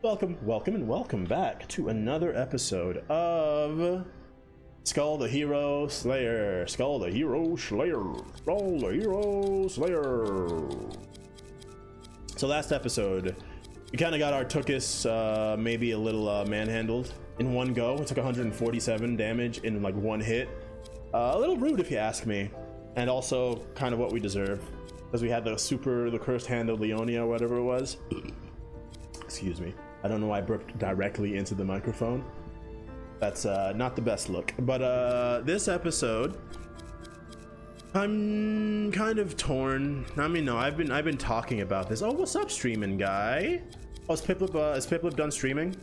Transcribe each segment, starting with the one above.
Welcome back to another episode of Skul the Hero Slayer. Skul the Hero Slayer. Skul the Hero Slayer. So last episode, we kind of got our Tookus maybe a little manhandled in one go. It took 147 damage in like one hit. A little rude if you ask me, and also kind of what we deserve because we had the cursed hand of Leonia or whatever it was. Excuse me. I don't know why I burped directly into the microphone. That's not the best look. But this episode, I'm kind of torn. I mean, no, I've been talking about this. Oh, what's up, streaming guy? Oh, is Piplip done streaming?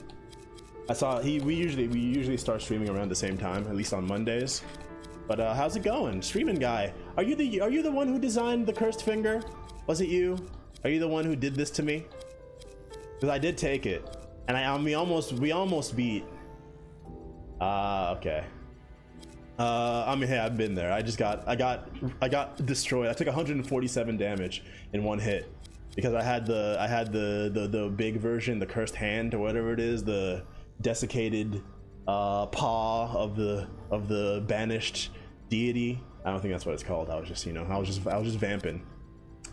I saw we usually start streaming around the same time, at least on Mondays. But how's it going, streaming guy? Are you the one who designed the cursed finger? Was it you? Are you the one who did this to me? Because I did take it, and we almost beat. Okay. I mean, hey, I've been there. I got destroyed. I took 147 damage in one hit because I had the big version, the cursed hand or whatever it is, the desiccated paw of the banished deity. I don't think that's what it's called. I was just I was just vamping,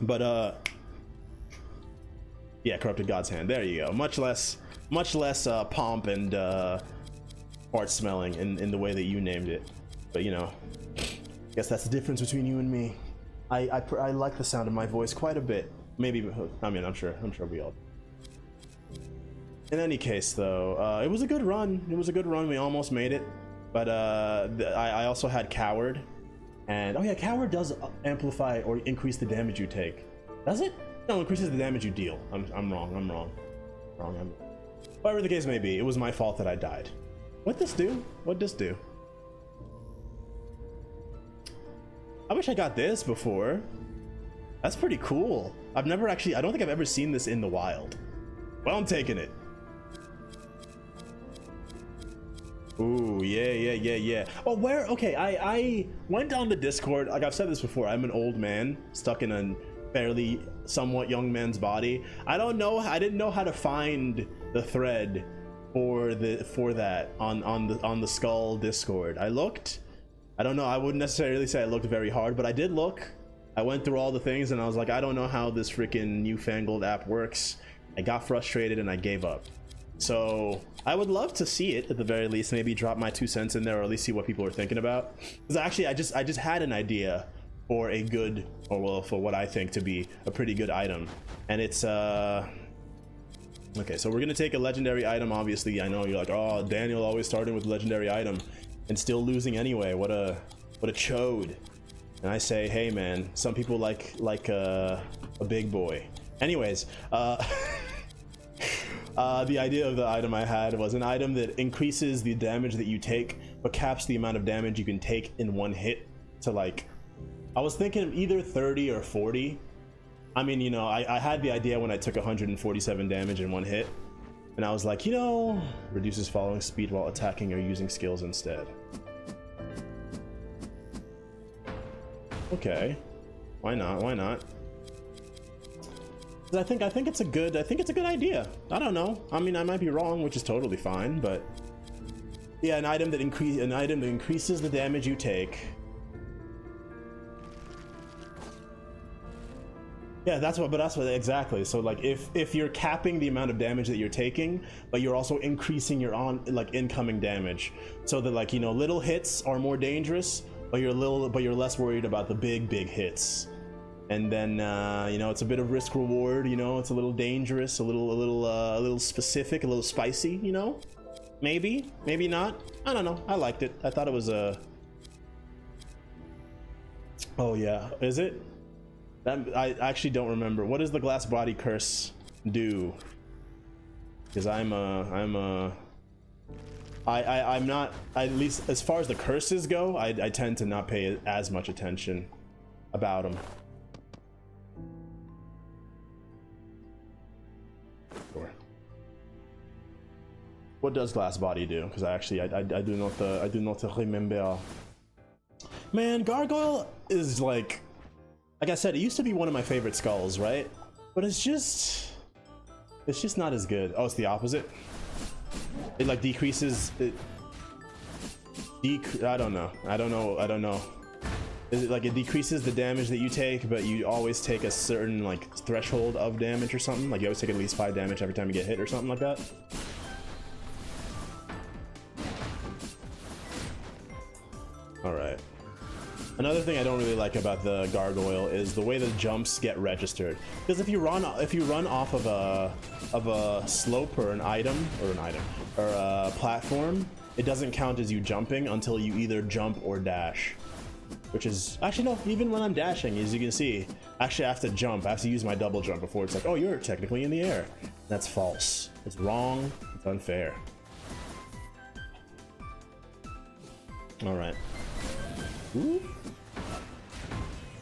but yeah, corrupted god's hand. There you go. Much less pomp and fart smelling in the way that you named it. But you know, I guess that's the difference between you and me. I like the sound of my voice quite a bit. Maybe, I mean, I'm sure we all. In any case, though, it was a good run. We almost made it, but I also had Coward, and oh yeah, Coward does amplify or increase the damage you take. Does it? No, increases the damage you deal. I'm wrong. Whatever the case may be, it was my fault that I died. What'd this do? I wish I got this before. That's pretty cool. I don't think I've ever seen this in the wild. Well, I'm taking it. Ooh, yeah. Oh, where? Okay, I went on the Discord. Like I've said this before, I'm an old man stuck in a fairly somewhat young man's body. I didn't know how to find the thread for that on the Skul Discord. I looked. I don't know. I wouldn't necessarily say I looked very hard, but I did look. I went through all the things and I was like, I don't know how this freaking newfangled app works. I got frustrated and I gave up. So I would love to see it at the very least. Maybe drop my 2 cents in there, or at least see what people are thinking about. Because actually, I just had an idea for a good, or well, for what I think to be a pretty good item, and it's okay. So we're gonna take a legendary item. Obviously, I know you're like, oh, Daniel always starting with legendary item and still losing anyway. What a chode. And I say, hey man, some people like a big boy. Anyways, the idea of the item I had was an item that increases the damage that you take, but caps the amount of damage you can take in one hit to like, I was thinking of either 30 or 40. I mean, you know, I had the idea when I took 147 damage in one hit, and I was like, you know, reduces following speed while attacking or using skills instead. Okay, why not? I think it's a good idea. I don't know. I mean, I might be wrong, which is totally fine, but yeah, an item that increases the damage you take. Yeah, that's what exactly. So like if you're capping the amount of damage that you're taking, but you're also increasing your incoming damage, so that like, you know, little hits are more dangerous, but you're less worried about the big hits. And then you know, it's a bit of risk reward, you know, it's a little dangerous, a little specific, a little spicy, you know? Maybe not. I don't know. I liked it. I thought it was a Oh yeah, is it? I actually don't remember. What does the glass body curse do? Because I'm not, at least as far as the curses go, I tend to not pay as much attention about them. Sure. What does glass body do? Because I do not remember. Man, Gargoyle is like I said, it used to be one of my favorite skulls, right? But it's It's just not as good. Oh, it's the opposite. It like decreases it. I don't know. Is it like it decreases the damage that you take, but you always take a certain like threshold of damage or something? Like you always take at least 5 damage every time you get hit or something like that? All right. Another thing I don't really like about the Gargoyle is the way the jumps get registered. Because if you run off of a slope or an item or a platform, it doesn't count as you jumping until you either jump or dash. Which is actually no, even when I'm dashing, as you can see, actually I have to jump. I have to use my double jump before it's like, oh, you're technically in the air. That's false. It's wrong. It's unfair. All right. Ooh.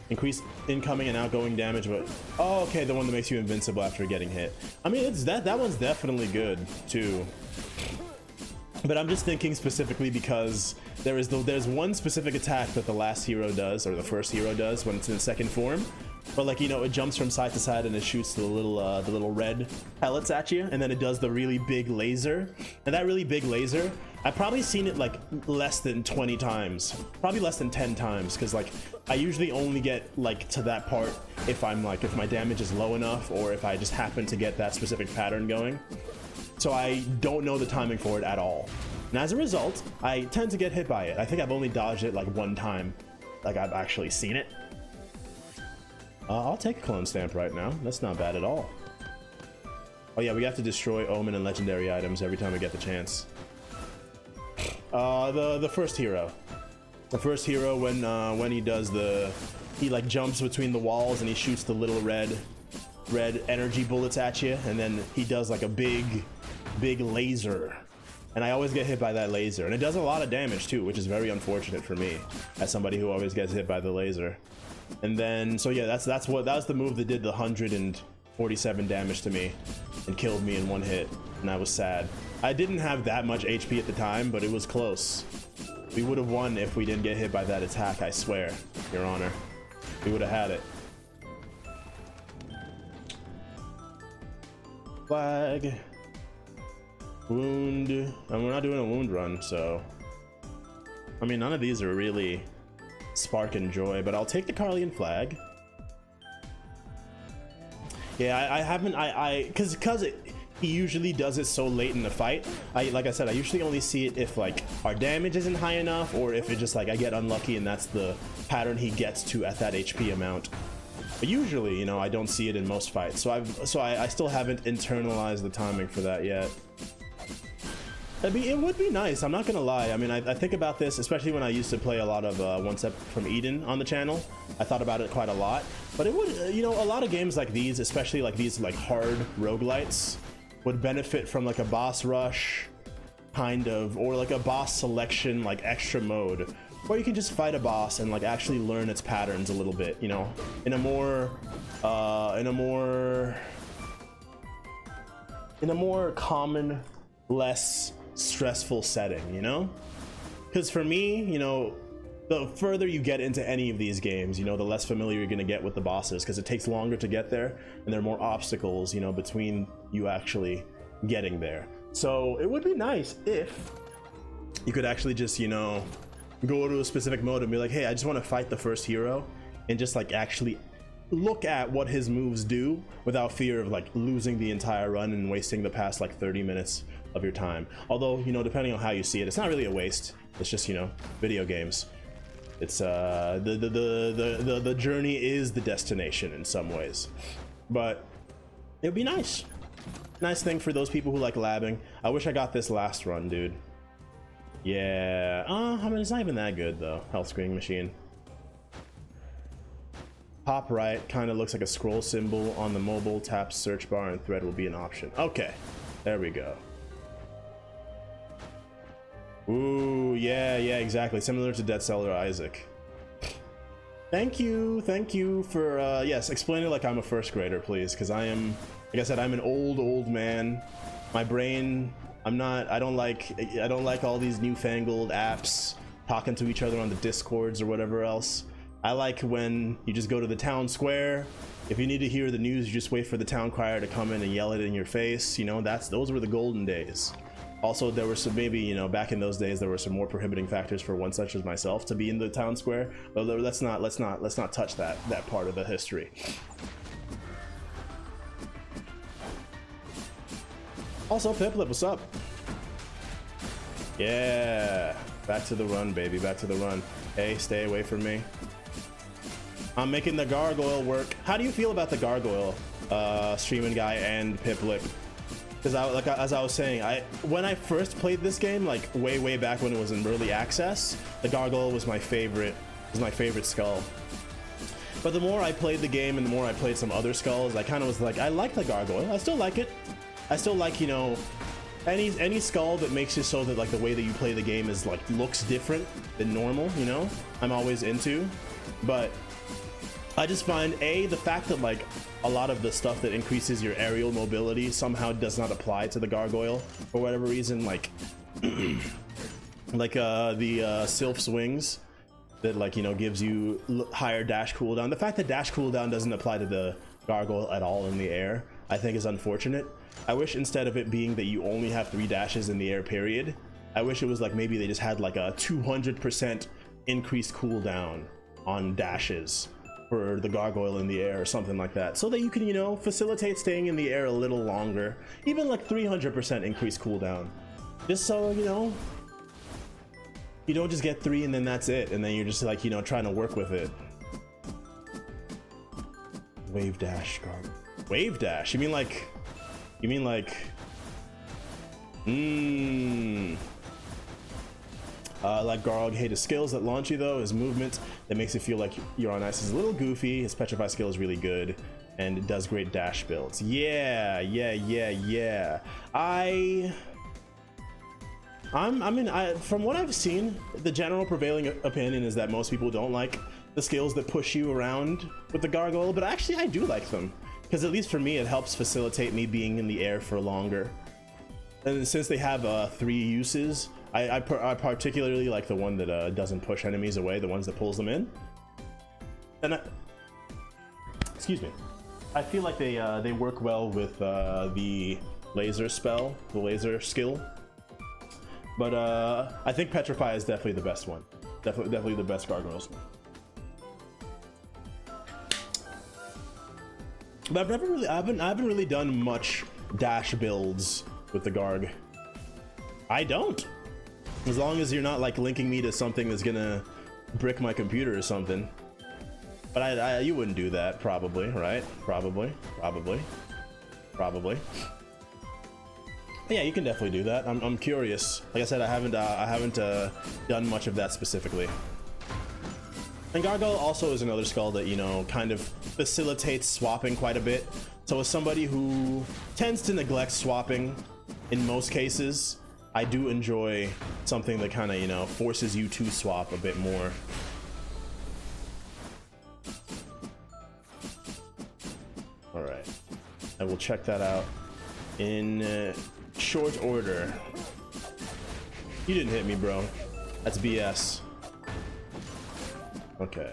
Increase incoming and outgoing damage, but oh, okay, the one that makes you invincible after getting hit. I mean, it's that one's definitely good too. But I'm just thinking specifically because there's one specific attack that the last hero does, or the first hero does when it's in second form. But like, you know, it jumps from side to side and it shoots the little red pellets at you, and then it does the really big laser. And that really big laser, I've probably seen it like less than 20 times, probably less than 10 times, because like I usually only get like to that part if my damage is low enough, or if I just happen to get that specific pattern going. So I don't know the timing for it at all. And as a result, I tend to get hit by it. I think I've only dodged it like one time, like I've actually seen it. I'll take a clone stamp right now. That's not bad at all. Oh yeah, we have to destroy omen and legendary items every time we get the chance. The first hero. The first hero, when he does he like jumps between the walls and he shoots the little red energy bullets at you, and then he does like a big laser. And I always get hit by that laser, and it does a lot of damage too, which is very unfortunate for me as somebody who always gets hit by the laser. And then, so yeah, that's the move that did the 147 damage to me and killed me in one hit, and I was sad. I didn't have that much HP at the time, but it was close. We would have won if we didn't get hit by that attack, I swear, Your Honor. We would have had it. Flag. Wound. And we're not doing a wound run, so I mean, none of these are really sparking joy, but I'll take the Carlian flag. Yeah, I haven't, because he usually does it so late in the fight. Like I said, I usually only see it if like our damage isn't high enough, or if it just like I get unlucky and that's the pattern he gets to at that HP amount. But usually, you know, I don't see it in most fights, so I still haven't internalized the timing for that yet. It would be nice, I'm not gonna lie. I mean, I think about this, especially when I used to play a lot of One Step from Eden on the channel. I thought about it quite a lot. But it would, you know, a lot of games like these, especially like these like hard roguelites, would benefit from like a boss rush, kind of, or like a boss selection, like extra mode, where you can just fight a boss and like actually learn its patterns a little bit, you know, in a more common, less stressful setting, you know? Because for me, you know, the further you get into any of these games, you know, the less familiar you're gonna get with the bosses, because it takes longer to get there and there are more obstacles, you know, between you actually getting there. So it would be nice if you could actually just, you know, go to a specific mode and be like, hey, I just want to fight the first hero, and just like actually look at what his moves do without fear of like losing the entire run and wasting the past like 30 minutes of your time. Although, you know, depending on how you see it, it's not really a waste. It's just, you know, video games. It's the journey is the destination in some ways. But it would be nice thing for those people who like labbing. I wish I got this last run, dude. Yeah, I mean, it's not even that good though. Health screening machine. Top right kind of looks like a scroll symbol on the mobile. Tap search bar and thread will be an option. Okay, there we go. Ooh, yeah, exactly. Similar to Dead Seller Isaac. Thank you for yes, explain it like I'm a first grader, please, because I am, like I said, I'm an old man. My brain, I don't like all these newfangled apps talking to each other on the discords or whatever else. I like when you just go to the town square. If you need to hear the news, you just wait for the town crier to come in and yell it in your face. You know, those were the golden days. Also, there were some, maybe, you know, back in those days, there were some more prohibiting factors for one such as myself to be in the town square. But let's not touch that part of the history. Also, Piplet, what's up? Yeah, back to the run, baby, back to the run. Hey, stay away from me. I'm making the Gargoyle work. How do you feel about the Gargoyle streaming guy and Piplet? Because as I was saying, when I first played this game, like way back when it was in early access, the Gargoyle was my favorite skull. But the more I played the game and the more I played some other skulls, I kind of was like, I like the Gargoyle. I still like it. I still like, you know, any skull that makes it so that like the way that you play the game is like looks different than normal, you know, I'm always into. But I just find the fact that like a lot of the stuff that increases your aerial mobility somehow does not apply to the Gargoyle for whatever reason, like the Sylph's wings that, like, you know, gives you higher dash cooldown. The fact that dash cooldown doesn't apply to the Gargoyle at all in the air, I think is unfortunate. I wish instead of it being that you only have 3 dashes in the air period, I wish it was like maybe they just had like a 200% increased cooldown on dashes for the Gargoyle in the air or something like that, so that you can, you know, facilitate staying in the air a little longer. Even like 300% increased cooldown, just so, you know, you don't just get 3 and then that's it, and then you're just like, you know, trying to work with it. Wave dash, Gargoyle. Wave dash? You mean like like Garg. Hey, the skills that launch you though is movement that makes it feel like you're on ice is a little goofy. His petrify skill is really good and it does great dash builds. Yeah. From what I've seen, the general prevailing opinion is that most people don't like the skills that push you around with the Gargoyle, but actually I do like them, because at least for me it helps facilitate me being in the air for longer. And since they have 3 uses, I particularly like the one that doesn't push enemies away, the ones that pulls them in. And excuse me, I feel like they work well with the laser spell, the laser skill. But I think Petrify is definitely the best one. Definitely the best Gargoyles. But I haven't really done much dash builds with the Garg. I don't. As long as you're not like linking me to something that's gonna brick my computer or something. But you wouldn't do that, probably, right? Probably. Yeah, you can definitely do that. I'm curious. Like I said, I haven't done much of that specifically. And Gargoyle also is another skull that, you know, kind of facilitates swapping quite a bit. So as somebody who tends to neglect swapping in most cases, I do enjoy something that kind of, you know, forces you to swap a bit more. All right, I will check that out in short order. You didn't hit me, bro. That's BS. Okay.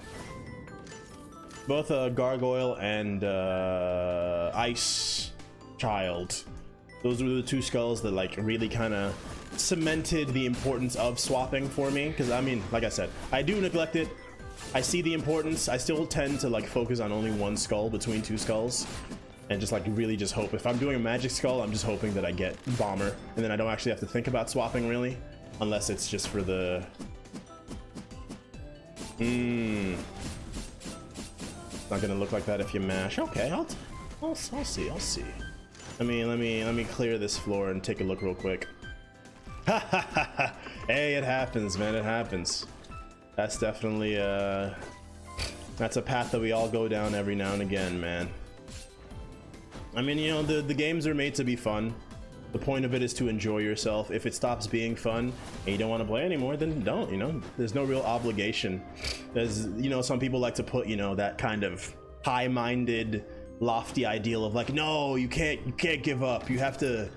Both Gargoyle and Ice Child. Those were the 2 skulls that like really kind of cemented the importance of swapping for me. Because I mean, like I said, I do neglect it. I see the importance. I still tend to like focus on only 1 skull between 2 skulls. And just like really just hope. If I'm doing a magic skull, I'm just hoping that I get Bomber. And then I don't actually have to think about swapping really. Unless it's just for the... Not gonna look like that if you mash. Okay, I'll see. Let me clear this floor and take a look real quick. Hey, it happens, man. It happens. That's definitely that's a path that we all go down every now and again, man. I mean, you know, the games are made to be fun. The point of it is to enjoy yourself. If it stops being fun and you don't want to play anymore, then don't, you know. There's no real obligation. There's, you know, some people like to put, you know, that kind of high-minded, lofty ideal of like, no, you can't give up. You have to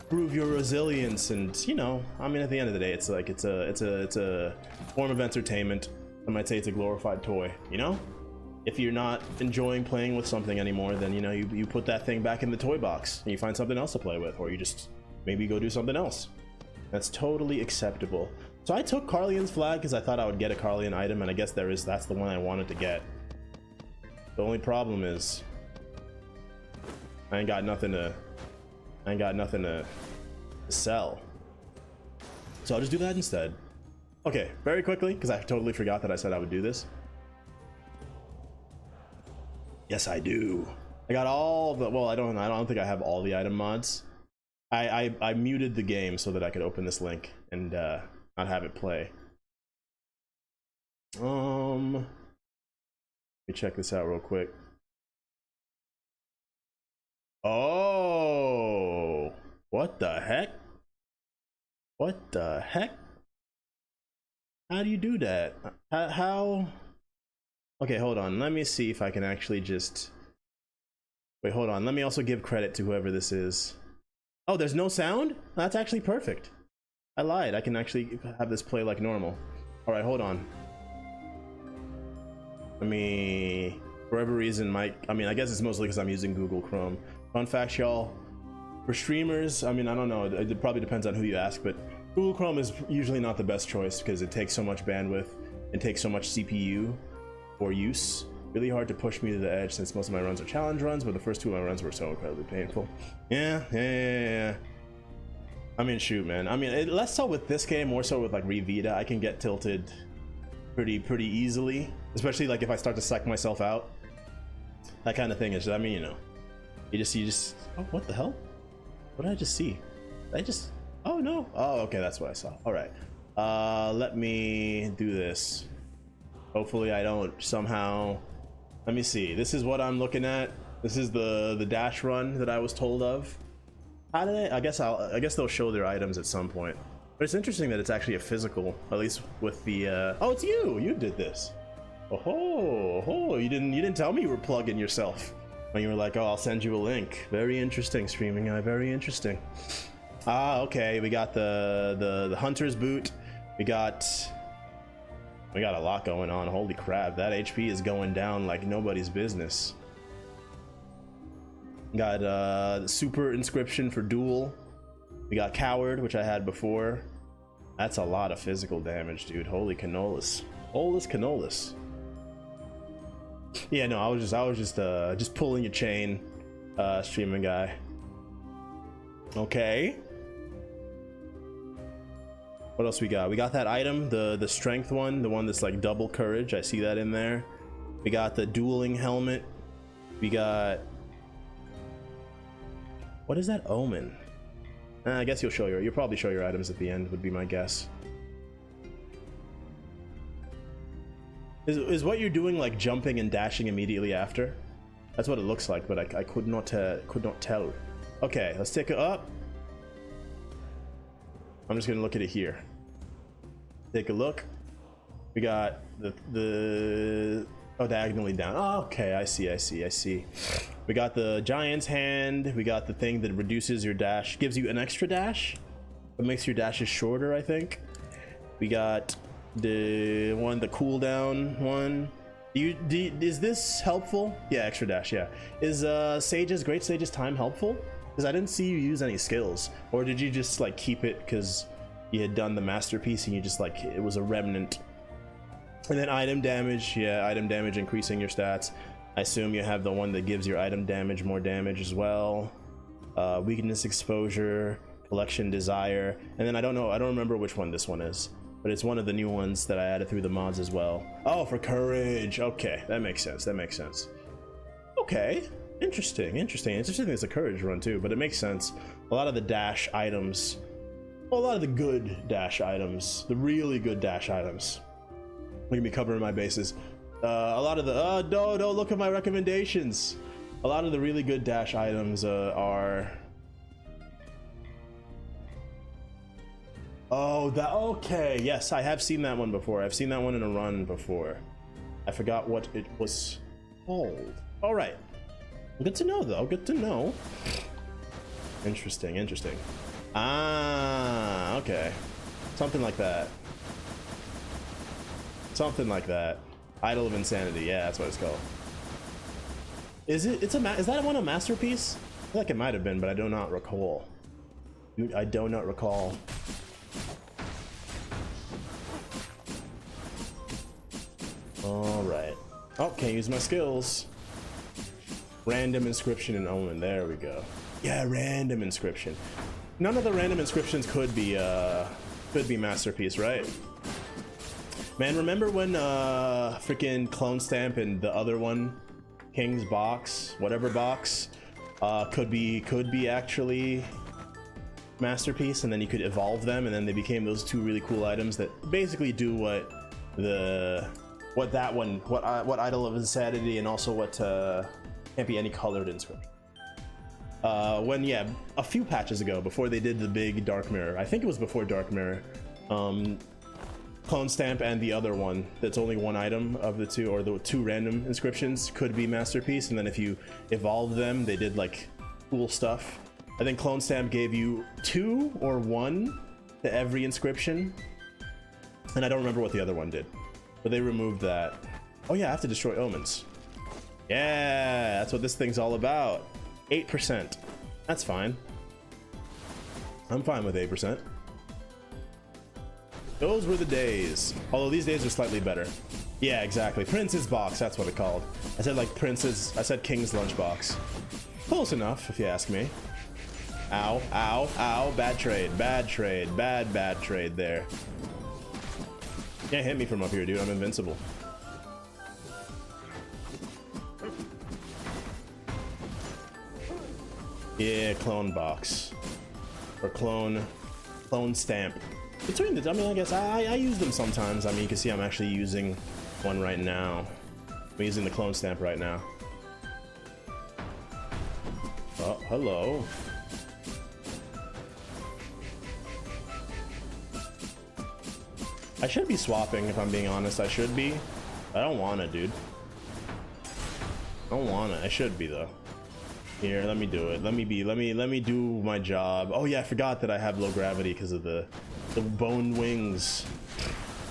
prove your resilience. And, you know, I mean, at the end of the day, it's like it's a form of entertainment. I might say it's a glorified toy, you know? If you're not enjoying playing with something anymore, then, you know, you put that thing back in the toy box and you find something else to play with, or you just maybe go do something else. That's totally acceptable. So I took Carleon's flag because I thought I would get a Carleon item, and I guess that's the one I wanted to get. The only problem is I ain't got nothing to sell. So I'll just do that instead. Okay, very quickly, because I totally forgot that I said I would do this. Yes, I do. I got all the, well, I don't think I have all the item mods. I muted the game so that I could open this link and not have it play. Let me check this out real quick. Oh, what the heck? What the heck? How do you do that? How? Okay, hold on. Let me see if I can actually just... Wait, hold on. Let me also give credit to whoever this is. Oh, there's no sound? That's actually perfect. I lied. I can actually have this play like normal. All right, hold on. Let me... For whatever reason, I mean, I guess it's mostly because I'm using Google Chrome. Fun fact, y'all. For streamers, I mean, I don't know. It probably depends on who you ask, but Google Chrome is usually not the best choice because it takes so much bandwidth and takes so much CPU for use. Really hard to push me to the edge since most of my runs are challenge runs, but the first two of my runs were so incredibly painful. Yeah. I mean, shoot, man. I mean, less so with this game, more so with like Revita. I can get tilted pretty easily, especially like if I start to psych myself out. That kind of thing is, I mean, you know, you just. Oh, what the hell? What did I just see? Did I just? Oh no. Oh, okay, that's what I saw. All right. Let me do this. Hopefully I don't somehow... Let me see. This is what I'm looking at. This is the dash run that I was told of. How did I guess they'll show their items at some point. But it's interesting that it's actually a physical, at least with the oh, it's you did this. Oh, you didn't tell me you were plugging yourself when you were like, oh, I'll send you a link. Very interesting, streaming guy. Very interesting. Okay, we got the hunter's boot. We got a lot going on. Holy crap, that HP is going down like nobody's business. Got super inscription for duel. We got coward, which I had before. That's a lot of physical damage, dude. Holy canolas. Holus canolas. Yeah, no, I was just pulling your chain, streaming guy. Okay. What else we got? We got that item, the strength one, the one that's like double courage. I see that in there. We got the dueling helmet. We got... What is that omen? I guess you'll probably show your items at the end, would be my guess. Is what you're doing like jumping and dashing immediately after? That's what it looks like, but I could not tell. Okay, let's take it up. I'm just gonna look at it here. Take a look. We got the oh, diagonally down. Oh, okay, I see. We got the giant's hand. We got the thing that reduces your dash, gives you an extra dash, but makes your dashes shorter, I think. We got the cooldown one. Is this helpful? Yeah, extra dash. Yeah. Is Great Sage's time helpful? Because I didn't see you use any skills, or did you just like keep it because you had done the masterpiece and you just like it was a remnant? And then item damage, yeah, item damage increasing your stats. I assume you have the one that gives your item damage more damage as well. Weakness exposure, collection desire, and then I don't remember which one this one is, but it's one of the new ones that I added through the mods as well. Oh, for courage. Okay, that makes sense. Okay. Interesting. It's a courage run too, but it makes sense. A lot of the dash items, well, a lot of the good dash items, the really good dash items. I'm gonna be covering my bases. A lot of the don't look at my recommendations. A lot of the really good dash items are. Oh, okay. Yes, I have seen that one before. I've seen that one in a run before. I forgot what it was called. All right. Good to know, though. Good to know. Interesting. Okay. Something like that. something like that. Idol of Insanity, yeah, that's what it's called. Is it? Is that one a masterpiece? I feel like it might have been, but I do not recall. I do not recall. All right. Oh, can't use my skills. Random inscription and omen. There we go. Yeah, random inscription. None of the random inscriptions could be masterpiece, right? Man, remember when freaking Clone Stamp and the other one, King's Box, whatever box, could be actually masterpiece, and then you could evolve them, and then they became those two really cool items that basically do what Idol of Insanity and also what can't be any colored inscription. When, yeah, a few patches ago, before they did the big Dark Mirror, I think it was before Dark Mirror, Clone Stamp and the other one that's only one item of the two, or the two random inscriptions, could be masterpiece, and then if you evolve them, they did like cool stuff. I think Clone Stamp gave you 2 or 1 to every inscription, and I don't remember what the other one did, but they removed that. Oh yeah, I have to destroy omens. Yeah, that's what this thing's all about. 8%. That's fine. I'm fine with 8%. Those were the days. Although these days are slightly better. Yeah, exactly. Prince's box, that's what it called. I said like Prince's, I said King's lunchbox. Close enough, if you ask me. Ow, ow, ow. Bad trade, bad trade, bad trade there. Can't hit me from up here, dude. I'm invincible. Yeah, clone box. Or clone stamp. Between the, I mean, I guess I use them sometimes. I mean, you can see I'm actually using one right now. I'm using the clone stamp right now. Oh, hello. I should be swapping, if I'm being honest. I should be. I don't want to, dude. I don't want to. I should be though. Here, let me do it. Let me do my job. Oh yeah, I forgot that I have low gravity because of the bone wings.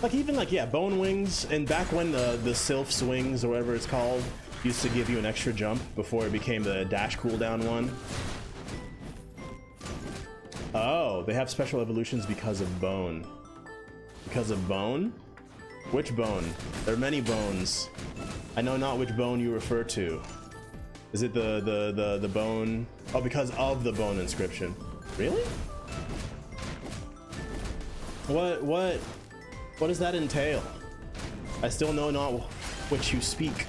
Like even like, yeah, bone wings, and back when the Sylph's wings or whatever it's called used to give you an extra jump before it became the dash cooldown one. Oh, they have special evolutions because of bone. Because of bone? Which bone? There are many bones. I know not which bone you refer to. Is it the bone? Oh, because of the bone inscription. Really? What does that entail? I still know not what you speak.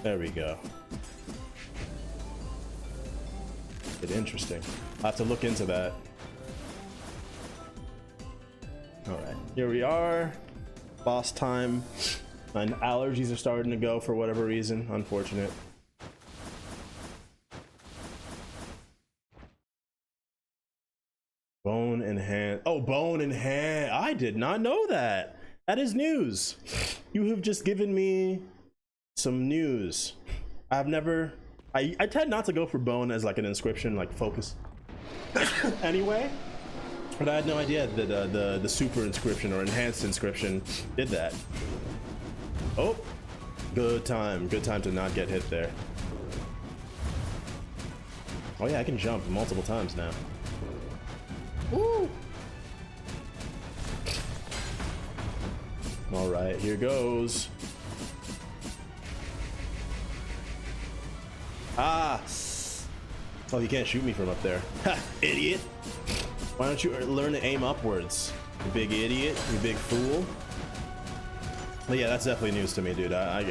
There we go. It's interesting. I'll have to look into that. All right, here we are. Boss time. My allergies are starting to go for whatever reason. Unfortunate. Bone in hand. Oh, bone in hand. I did not know that. That is news. You have just given me some news. I've never. I tend not to go for bone as like an inscription, like focus. Anyway, but I had no idea that the super inscription or enhanced inscription did that. Oh, good time to not get hit there. Oh yeah, I can jump multiple times now. Woo! All right, here goes. Ah! Oh, you can't shoot me from up there. Ha! Idiot! Why don't you learn to aim upwards? You big idiot, you big fool. But yeah, that's definitely news to me, dude. I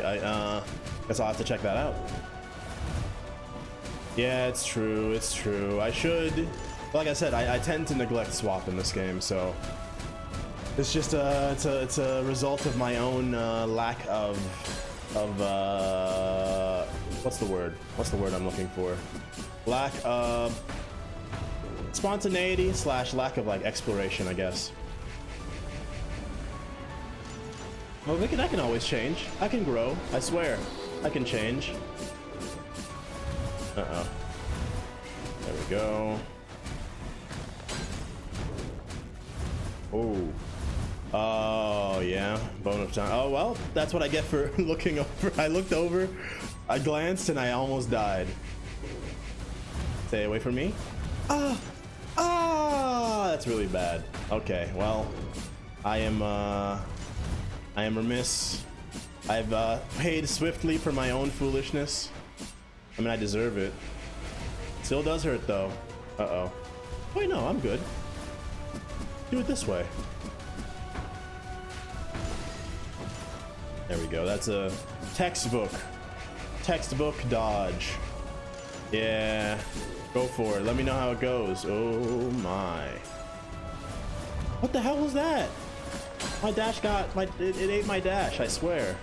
guess I'll have to check that out. Yeah, it's true. It's true. I should. Like I said, I tend to neglect swap in this game, so it's just it's a result of my own lack of what's the word? What's the word I'm looking for? Lack of spontaneity / lack of like exploration, I guess. Well, I can always change. I can grow. I swear. I can change. Uh-oh. There we go. Oh. Oh yeah, bone of time. Oh well, that's what I get for looking over. I looked over, I glanced, and I almost died. Stay away from me. That's really bad. Okay, well, I am remiss. I've paid swiftly for my own foolishness. I mean, I deserve it. Still does hurt though. Uh-oh. Wait, no, I'm good. Do it this way. There we go. That's a textbook dodge. Yeah, go for it. Let me know how it goes. Oh my. What the hell was that? My dash got my it ate my dash, I swear.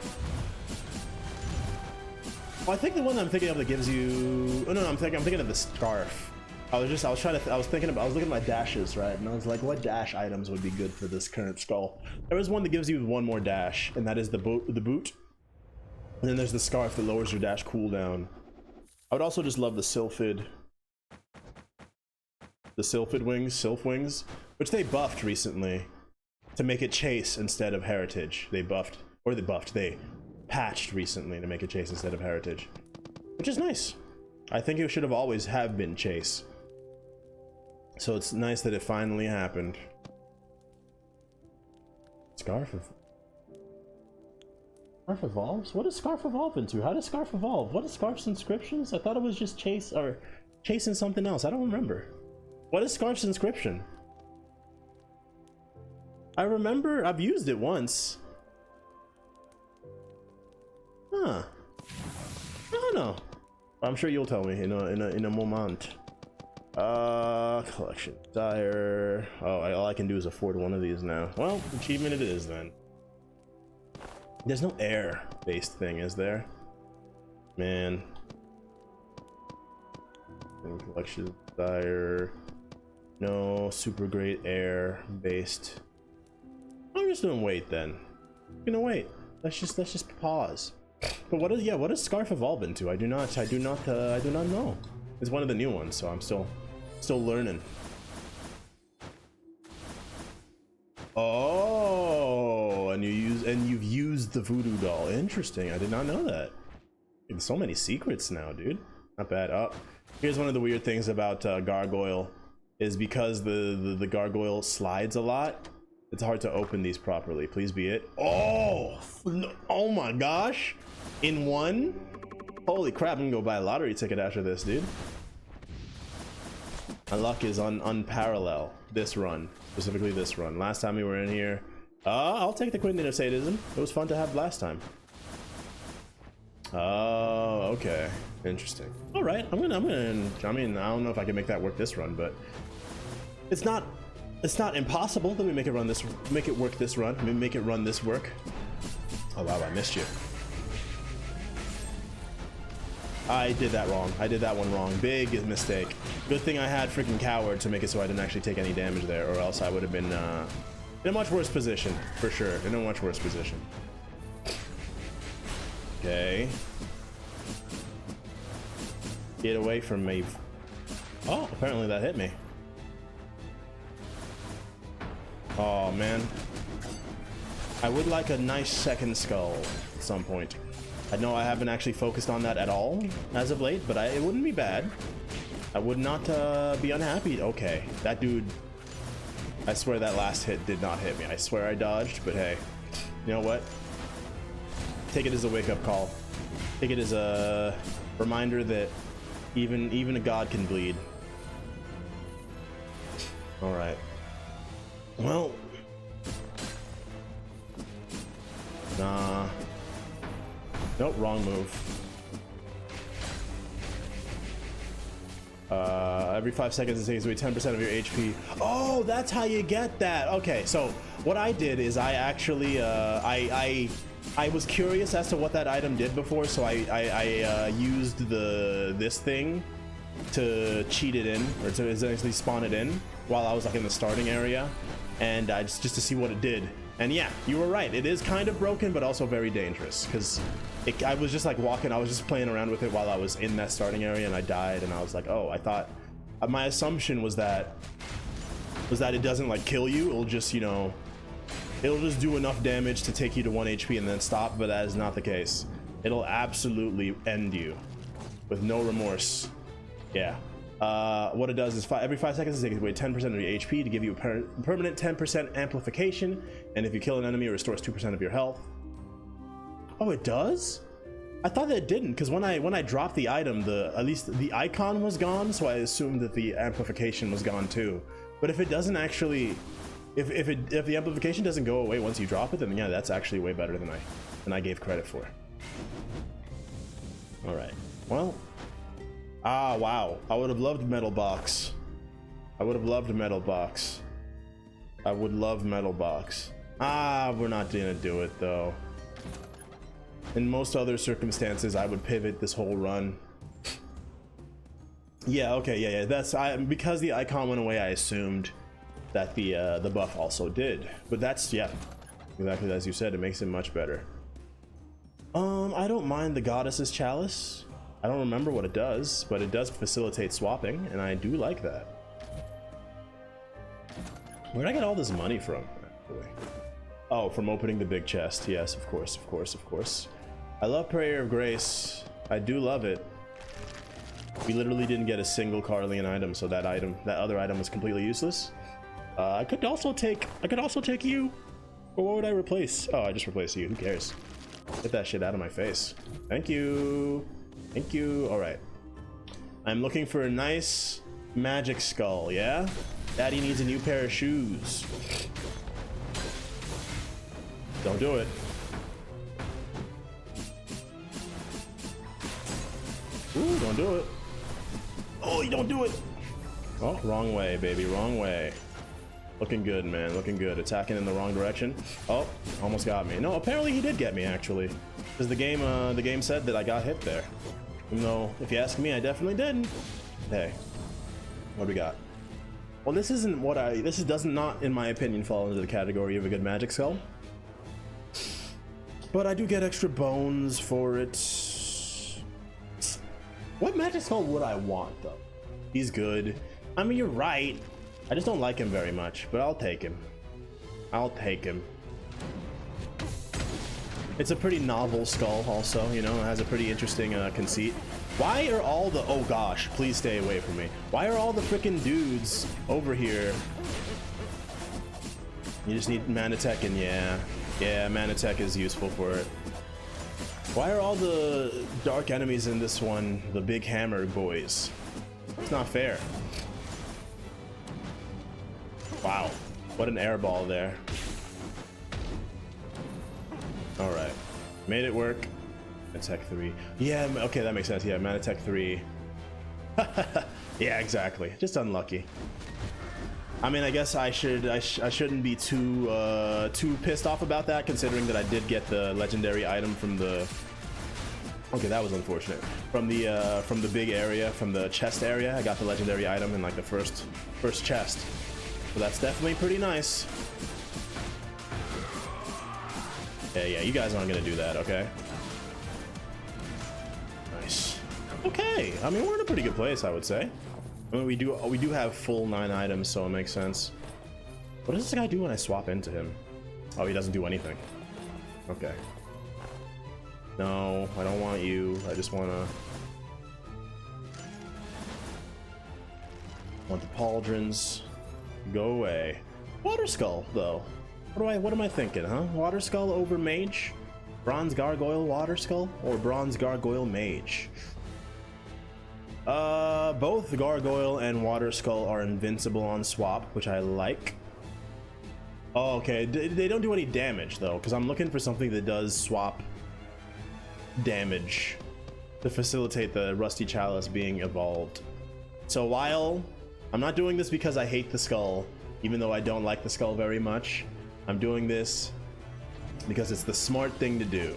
Well, I think the one I'm thinking of that gives you, oh no, I'm thinking of the scarf. I was looking at my dashes, right? And I was like, what dash items would be good for this current skull? There is one that gives you one more dash, and that is the boot. And then there's the scarf that lowers your dash cooldown. I would also just love the sylphid wings, sylph wings, which they buffed recently to make it chase instead of heritage. They patched recently to make it chase instead of heritage, which is nice. I think it should have always have been chase. So it's nice that it finally happened. Scarf evolves? What does Scarf evolve into? How does Scarf evolve? What is Scarf's inscriptions? I thought it was just chase or chasing something else. I don't remember. What is Scarf's inscription? I remember I've used it once. Huh. I don't know. I'm sure you'll tell me in a moment. Collection desire. Oh, all I can do is afford one of these now. Well, achievement it is then. There's no air-based thing, is there? Man. Collection desire. No super great air-based. I'm just gonna wait then. I'm gonna wait. Let's just pause. But what does Scarf evolve into? I do not know. It's one of the new ones, so I'm still learning. Oh, and you've used the voodoo doll. Interesting. I did not know that. There's so many secrets now, dude. Not bad. Oh, here's one of the weird things about Gargoyle is because the Gargoyle slides a lot. It's hard to open these properly. Please be it. Oh my gosh. In one? Holy crap, I'm gonna go buy a lottery ticket after this, dude. My luck is unparalleled this run. Specifically this run. Last time we were in here. I'll take the Quinton of Sadism. It was fun to have last time. Oh, okay. Interesting. Alright, I mean, I don't know if I can make that work this run, but it's not impossible that we make it run this run. I mean, make it run this work. Oh wow, I missed you. I did that wrong. I did that one wrong. Big mistake. Good thing I had freaking Coward to make it so I didn't actually take any damage there, or else I would have been in a much worse position, for sure. In a much worse position. Okay. Get away from me. Oh, apparently that hit me. Oh man, I would like a nice second skull at some point. I know I haven't actually focused on that at all as of late, but it wouldn't be bad. I would not be unhappy. Okay, that dude, I swear that last hit did not hit me. I swear I dodged, but hey, you know what? Take it as a wake-up call. Take it as a reminder that even a god can bleed. All right. Well, nah. Nope, wrong move. Every 5 seconds it takes away 10% of your HP. Oh, that's how you get that. Okay, so what I did is I actually I was curious as to what that item did before, so I used this thing to cheat it in, or to essentially spawn it in while I was like in the starting area, and just to see what it did. And yeah, you were right. It is kind of broken, but also very dangerous, because I was just like walking, I was just playing around with it while I was in that starting area, and I died, and I was like, oh, I thought, my assumption was that it doesn't like kill you, it'll just, you know, it'll just do enough damage to take you to 1 HP and then stop, but that is not the case. It'll absolutely end you with no remorse. Yeah. What it does is every 5 seconds it takes away 10% of your HP to give you a permanent 10% amplification, and if you kill an enemy, it restores 2% of your health. Oh, it does? I thought that it didn't, because when I dropped the item, at least the icon was gone, so I assumed that the amplification was gone too. But if it doesn't actually, if the amplification doesn't go away once you drop it, then yeah, that's actually way better than I gave credit for. All right. Well. Ah, wow. I would have loved Metal Box. I would have loved Metal Box. I would love Metal Box. Ah, we're not gonna do it though. In most other circumstances, I would pivot this whole run. Yeah, okay, yeah. That's because the icon went away, I assumed that the buff also did. But that's, yeah, exactly as you said, it makes it much better. I don't mind the Goddess's Chalice. I don't remember what it does, but it does facilitate swapping, and I do like that. Where did I get all this money from, actually? Oh, from opening the big chest. Yes, of course, of course, of course. I love Prayer of Grace. I do love it. We literally didn't get a single Carlian item, so that other item was completely useless. I could also take you. Or what would I replace? Oh, I just replaced you. Who cares? Get that shit out of my face. Thank you. Thank you. All right. I'm looking for a nice magic skull, yeah? Daddy needs a new pair of shoes. Don't do it. Ooh, don't do it. Oh, you don't do it. Oh, wrong way, baby, wrong way. Looking good, man, looking good. Attacking in the wrong direction. Oh, almost got me. No, apparently he did get me, actually. Because the game said that I got hit there. Even though, if you ask me, I definitely didn't. Hey, what do we got? Well, this isn't what this does not, in my opinion, fall into the category of a good magic skull. But I do get extra bones for it. What magic skull would I want, though? He's good. I mean, you're right. I just don't like him very much, but I'll take him. I'll take him. It's a pretty novel skull also, you know, it has a pretty interesting conceit. Why are all the, oh gosh, please stay away from me. Why are all the freaking dudes over here? You just need Manatech, and yeah, Manatech is useful for it. Why are all the dark enemies in this one the big hammer boys? It's not fair. Wow, what an airball there. All right, made it work. Manatech 3. Yeah, okay, that makes sense. Yeah, Manatech 3. Yeah, exactly. Just unlucky. I mean, I guess I shouldn't be too pissed off about that, considering that I did get the legendary item from the. Okay, that was unfortunate. From the big area, from the chest area, I got the legendary item in like the first chest. So that's definitely pretty nice. Yeah, you guys aren't gonna do that, okay? Nice. Okay, I mean, we're in a pretty good place, I would say. I mean, we do have full 9 items, so it makes sense. What does this guy do when I swap into him? Oh, he doesn't do anything. Okay. No, I don't want you. I just want the pauldrons. Go away. Water Skull, though. What am I thinking, huh? Water Skull over Mage? Bronze Gargoyle Water Skull? Or Bronze Gargoyle Mage? Both Gargoyle and Water Skull are invincible on swap, which I like. Oh, okay, they don't do any damage, though, because I'm looking for something that does swap damage to facilitate the Rusty Chalice being evolved. So while I'm not doing this because I hate the skull, even though I don't like the skull very much, I'm doing this because it's the smart thing to do.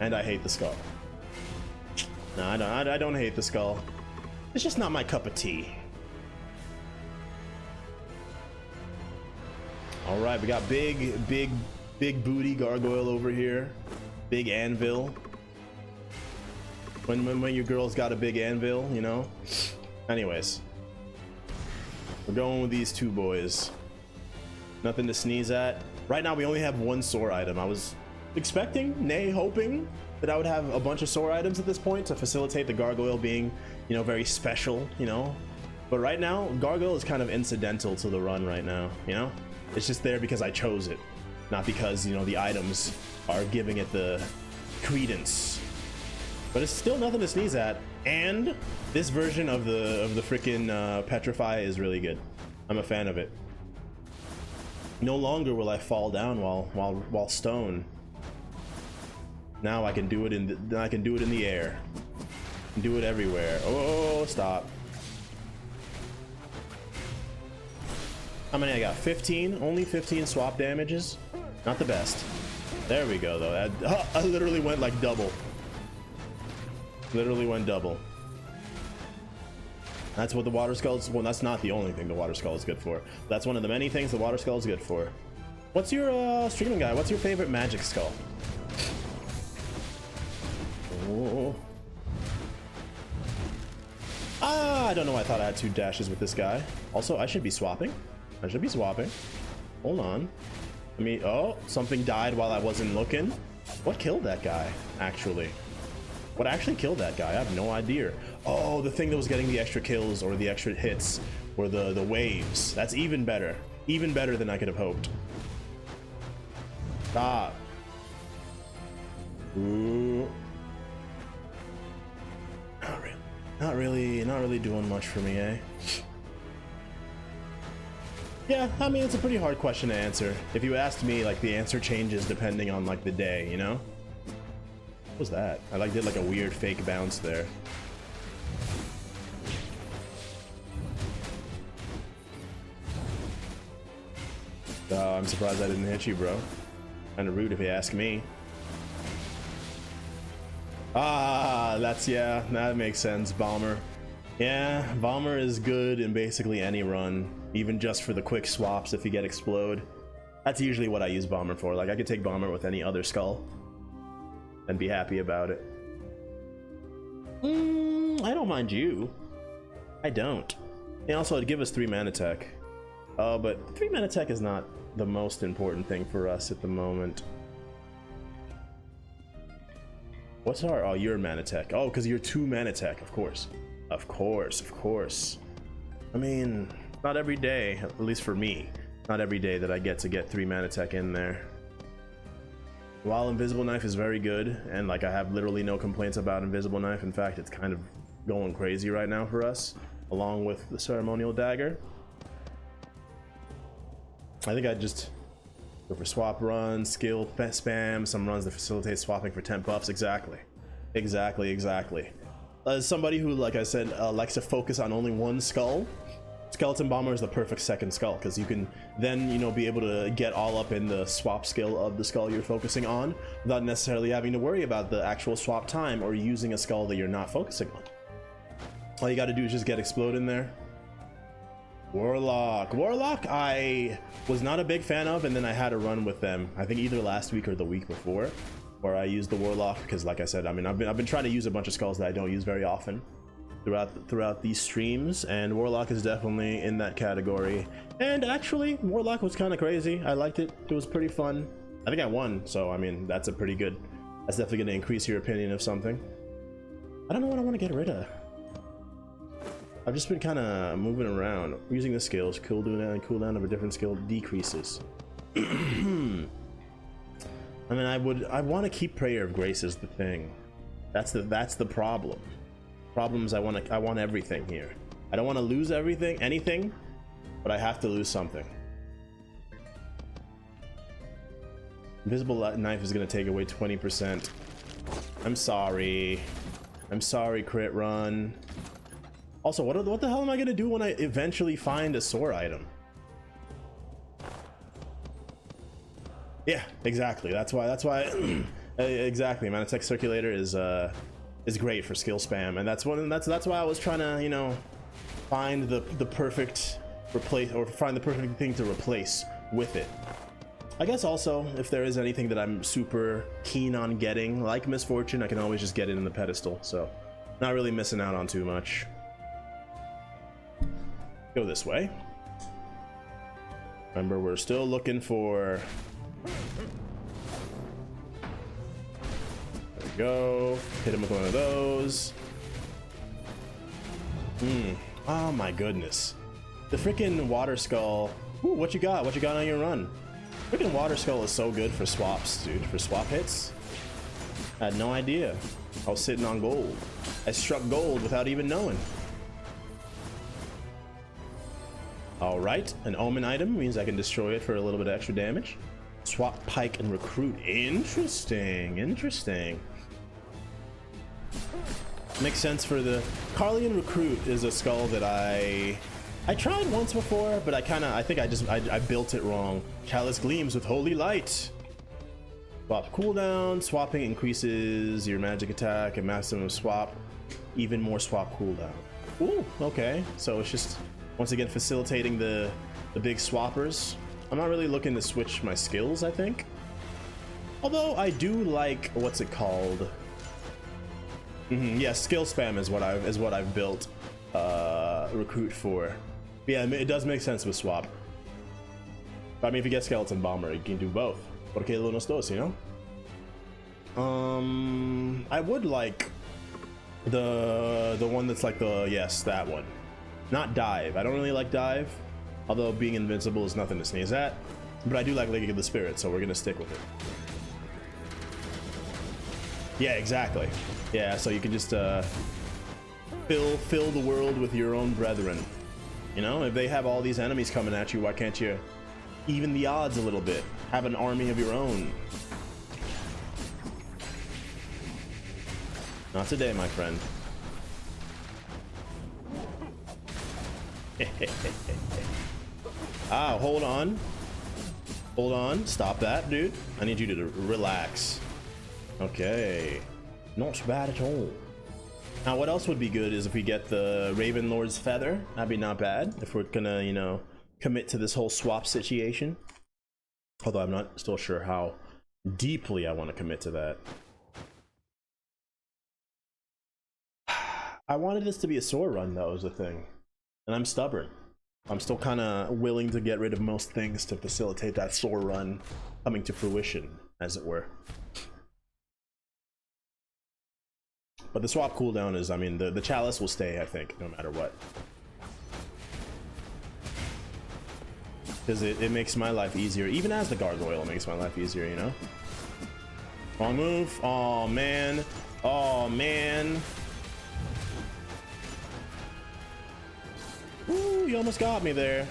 And I hate the skull. No, I don't hate the skull. It's just not my cup of tea. All right, we got big booty Gargoyle over here. Big anvil. When your girl's got a big anvil, you know? Anyways. We're going with these two boys. Nothing to sneeze at. Right now we only have one sore item. I was expecting, nay, hoping that I would have a bunch of sore items at this point to facilitate the Gargoyle being, you know, very special, you know. But right now, Gargoyle is kind of incidental to the run right now, you know? It's just there because I chose it, not because, you know, the items are giving it the credence. But it's still nothing to sneeze at, and this version of the freaking Petrify is really good. I'm a fan of it. No longer will I fall down while stone. Now I can do it in the air. Do it everywhere. Oh, stop. How many I got? 15? Only 15 swap damages? Not the best. There we go, though. I literally went like double. Literally went double. That's what the water skull is. Well, that's not the only thing the water skull is good for. That's one of the many things the water skull is good for. What's your streaming guy? What's your favorite magic skull? Oh. I don't know. I thought I had 2 dashes with this guy. Also, I should be swapping. Hold on. I mean, oh, something died while I wasn't looking. What killed that guy, actually? What actually killed that guy? I have no idea. Oh, the thing that was getting the extra kills or the extra hits were the waves. That's even better. Even better than I could have hoped. Stop. Ooh. Not really doing much for me, eh? Yeah, I mean, it's a pretty hard question to answer. If you asked me, like, the answer changes depending on, like, the day, you know? What was that? I, like, did, like, a weird fake bounce there. I'm surprised I didn't hit you, bro. Kinda rude if you ask me. Yeah, that makes sense. Bomber. Yeah, Bomber is good in basically any run, even just for the quick swaps if you get explode. That's usually what I use Bomber for. Like, I could take Bomber with any other skull and be happy about it. I don't mind you. I don't. And also, it'd give us 3 mana tech. But 3 mana tech is not the most important thing for us at the moment. What's our... Oh, your mana tech. Oh, because you're 2 mana tech, of course. Of course. I mean, not every day, at least for me, not every day that I get 3 mana tech in there. While Invisible Knife is very good, and like I have literally no complaints about Invisible Knife, in fact, it's kind of going crazy right now for us, along with the Ceremonial Dagger. I think I'd just go for swap runs, skill spam, some runs that facilitate swapping for 10 buffs. Exactly. As somebody who, like I said, likes to focus on only one skull, Skeleton Bomber is the perfect second skull, because you can then, you know, be able to get all up in the swap skill of the skull you're focusing on without necessarily having to worry about the actual swap time or using a skull that you're not focusing on. All you got to do is just get explode in there. Warlock I was not a big fan of, and then I had a run with them, I think either last week or the week before, where I used the Warlock because, like I said, I mean, I've been trying to use a bunch of skulls that I don't use very often throughout these streams, and Warlock is definitely in that category. And actually, Warlock was kind of crazy. I liked it. It was pretty fun. I think I won, so I mean, that's definitely going to increase your opinion of something. I don't know what I want to get rid of. I've just been kind of moving around, using the skills. Cooldown and cooldown of a different skill decreases. I mean, I want to keep Prayer of Grace is the thing. That's the problem. Problems, I want everything here. I don't want to lose anything, but I have to lose something. Invisible Knife is going to take away 20%. I'm sorry, crit run. Also, what the hell am I gonna do when I eventually find a sore item? Yeah, exactly. That's why. Exactly. Mana Tech Circulator is great for skill spam, and that's why I was trying to, you know, find the perfect find the perfect thing to replace with it. I guess also, if there is anything that I'm super keen on getting, like Misfortune, I can always just get it in the pedestal. So, not really missing out on too much. Go this way. Remember, we're still looking for... There we go. Hit him with one of those. Oh my goodness. The freaking water skull. Ooh, what you got? What you got on your run? Freaking water skull is so good for swaps, dude. For swap hits. I had no idea. I was sitting on gold. I struck gold without even knowing. All right, an omen item means I can destroy it for a little bit of extra damage. Swap pike and recruit. Interesting, interesting. Makes sense for the Carlian recruit is a skull that I tried once before, but I think I built it wrong. Chalice gleams with holy light. Swap cooldown. Swapping increases your magic attack and maximum swap. Even more swap cooldown. Ooh, okay. So it's just once again facilitating the big swappers. I'm not really looking to switch my skills, I think. Although I do like, what's it called? Yeah, skill spam is what I've built recruit for. Yeah, it does make sense with swap. But I mean, if you get skeleton bomber, you can do both. Porque lo los dos, you know? I would like the one that's like yes, that one. Not dive. I don't really like dive, although being invincible is nothing to sneeze at. But I do like League of the Spirit, so we're gonna stick with it. Yeah, exactly. Yeah, so you can just fill the world with your own brethren. You know, if they have all these enemies coming at you, why can't you even the odds a little bit? Have an army of your own. Not today, my friend. Ah, hold on. Hold on. Stop that, dude. I need you to relax. Okay. Not bad at all. Now, what else would be good is if we get the Raven Lord's Feather. That'd be not bad if we're gonna, you know, commit to this whole swap situation. Although I'm not still sure how deeply I want to commit to that. I wanted this to be a sword run, though, is the thing. And I'm stubborn. I'm still kind of willing to get rid of most things to facilitate that sword run coming to fruition, as it were. But the swap cooldown is, I mean, the chalice will stay, I think, no matter what. Because it makes my life easier, even as the gargoyle makes my life easier, you know? Wrong move. Oh, man. Oh, man. Ooh, you almost got me there.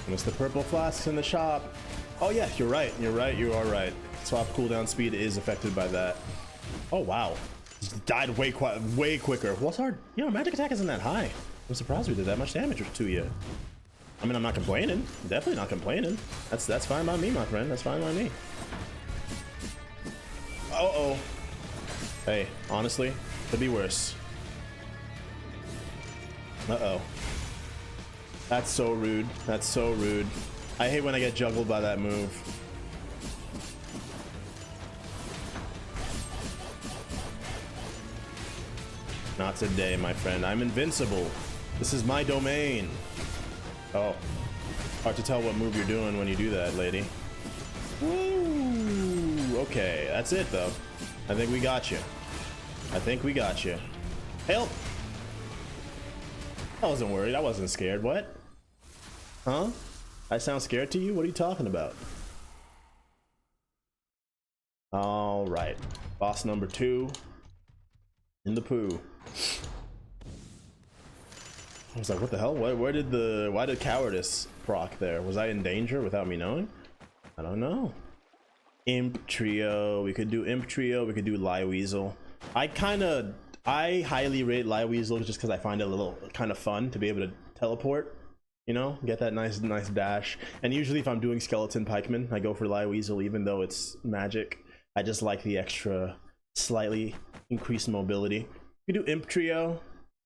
Miss the purple flasks in the shop. Oh yeah, you're right. You're right. You are right. Swap cooldown speed is affected by that. Oh wow, just died way quicker. What's hard? You know, magic attack isn't that high. I'm surprised we did that much damage to you. I mean, I'm not complaining. Definitely not complaining. That's fine by me, my friend. That's fine by me. Uh-oh. Hey, honestly, could be worse. Uh-oh. That's so rude. That's so rude. I hate when I get juggled by that move. Not today, my friend. I'm invincible. This is my domain. Oh. Hard to tell what move you're doing when you do that, lady. Woo! Okay, that's it, though. I think we got you. I think we got you. Help! I wasn't worried. I wasn't scared. What? Huh? I sound scared to you? What are you talking about? All right. Boss number 2 in the poo. I was like, what the hell? Why did cowardice proc there? Was I in danger without me knowing? I don't know. Imp trio. We could do imp trio. We could do lie weasel. I highly rate lie weasel just because I find it a little kind of fun to be able to teleport. You know, get that nice dash. And usually if I'm doing skeleton pikeman, I go for lie weasel even though it's magic. I just like the extra slightly increased mobility. We do imp trio.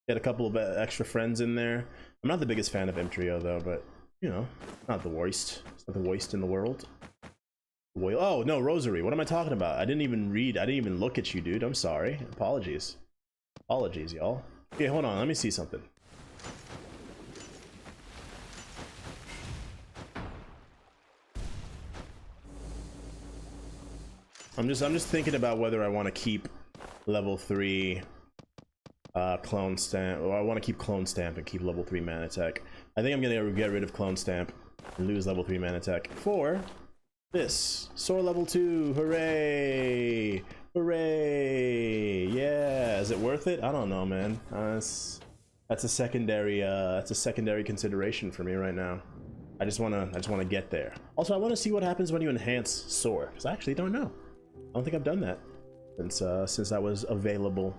Get a couple of extra friends in there. I'm not the biggest fan of imp trio though, but you know, not the worst. It's not the worst in the world. Wait, oh no, rosary. What am I talking about? I didn't even read. I didn't even look at you, dude. I'm sorry. Apologies. Apologies, y'all. Okay, hold on. Let me see something. I'm just thinking about whether I want to keep level 3 clone stamp, or I want to keep clone stamp and keep level 3 mana tech. I think I'm gonna get rid of clone stamp and lose level 3 mana tech for this soar level 2. Hooray! Hooray! Yeah, is it worth it? I don't know, man. That's a secondary consideration for me right now. I just wanna get there. Also, I want to see what happens when you enhance soar, because I actually don't know. I don't think I've done that since that was available.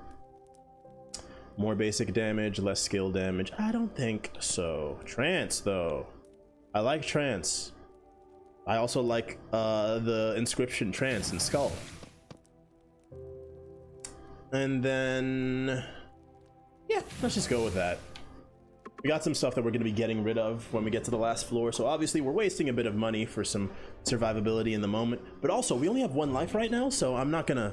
More basic damage, less skill damage. I don't think so. Trance though. I like trance. I also like the inscription trance and Skul. And then yeah, let's just go with that. We got some stuff that we're going to be getting rid of when we get to the last floor, so obviously we're wasting a bit of money for some survivability in the moment, but also we only have 1 life right now, so I'm not gonna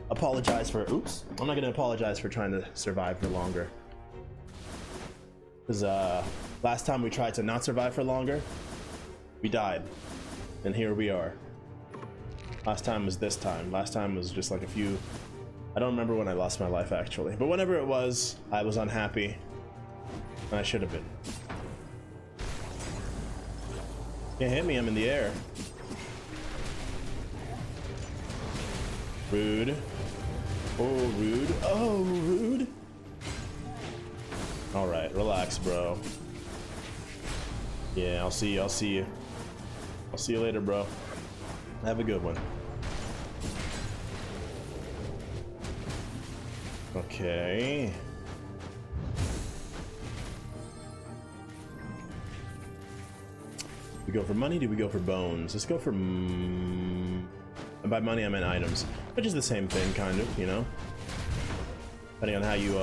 apologize for I'm not gonna apologize for trying to survive for longer, because last time we tried to not survive for longer, we died, and here we are. Last time was this time. Last time was just like a few, I don't remember when I lost my life actually, but whenever it was, I was unhappy. I should have been. Can't hit me, I'm in the air. Rude. Oh, rude. Oh, rude. Alright, relax, bro. Yeah, I'll see you. I'll see you. I'll see you later, bro. Have a good one. Okay. We go for money? Do we go for bones? Let's go for and by money I meant items, which is the same thing, kind of, you know, depending on how you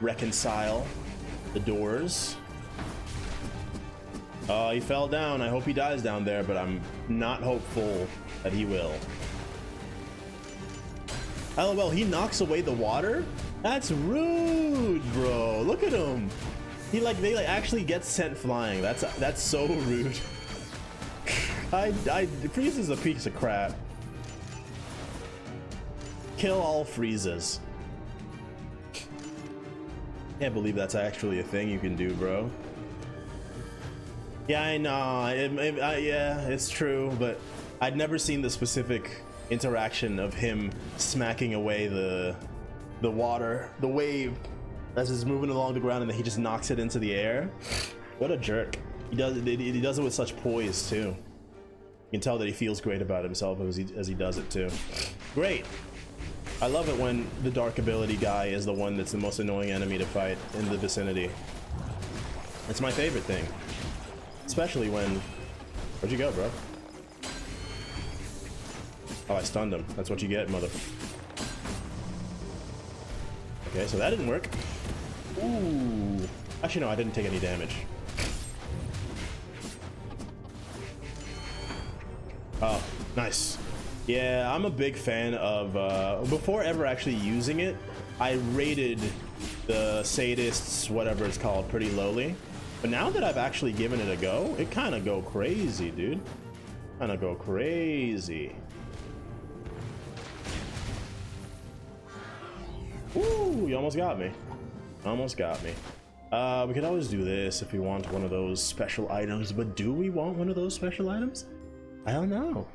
reconcile the doors. Oh, he fell down. I hope he dies down there, but I'm not hopeful that he will. LOL, he knocks away the water? That's rude, bro. Look at him. They actually get sent flying. That's so rude. Freeze is a piece of crap. Kill all freezes. Can't believe that's actually a thing you can do, bro. Yeah, I know. Yeah, it's true, but I'd never seen the specific interaction of him smacking away the water, the wave, as it's moving along the ground, and then he just knocks it into the air. What a jerk. He does it with such poise too. You can tell that he feels great about himself as he does it too. Great. I love it when the dark ability guy is the one that's the most annoying enemy to fight in the vicinity. It's my favorite thing. Especially when... Where'd you go, bro? Oh, I stunned him. That's what you get, mother... Okay, so that didn't work. Ooh. Actually, no, I didn't take any damage. Oh, nice. Yeah, I'm a big fan of, before ever actually using it, I rated the sadists, whatever it's called, pretty lowly. But now that I've actually given it a go, it kind of go crazy, dude. Kind of go crazy. Ooh, you almost got me. Almost got me. We could always do this if we want one of those special items, but do we want one of those special items? I don't know.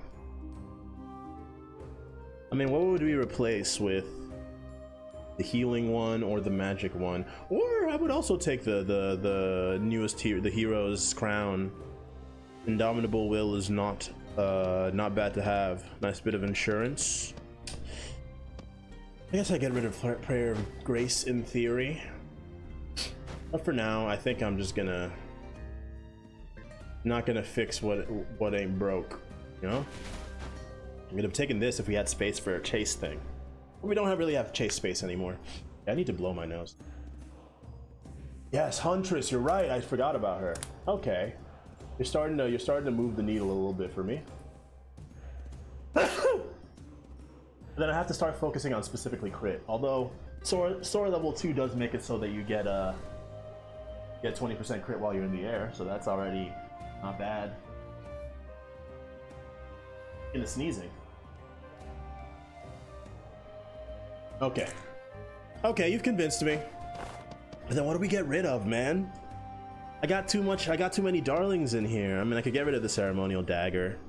I mean, what would we replace with? The healing one or the magic one? Or I would also take the newest tier, the hero's crown. Indomitable will is not bad to have. Nice bit of insurance. I guess I get rid of Prayer of Grace in theory. But for now, I think I'm just gonna not gonna fix what ain't broke, you know? I would have taken this if we had space for a chase thing. But we don't really have chase space anymore. I need to blow my nose. Yes, Huntress, you're right. I forgot about her. Okay, you're starting to move the needle a little bit for me. Then I have to start focusing on specifically crit. Although Soar level 2 does make it so that you get 20% crit while you're in the air, so that's already not bad. Into sneezing. Okay. Okay, you've convinced me. And then what do we get rid of, man? I got too many darlings in here. I mean, I could get rid of the ceremonial dagger.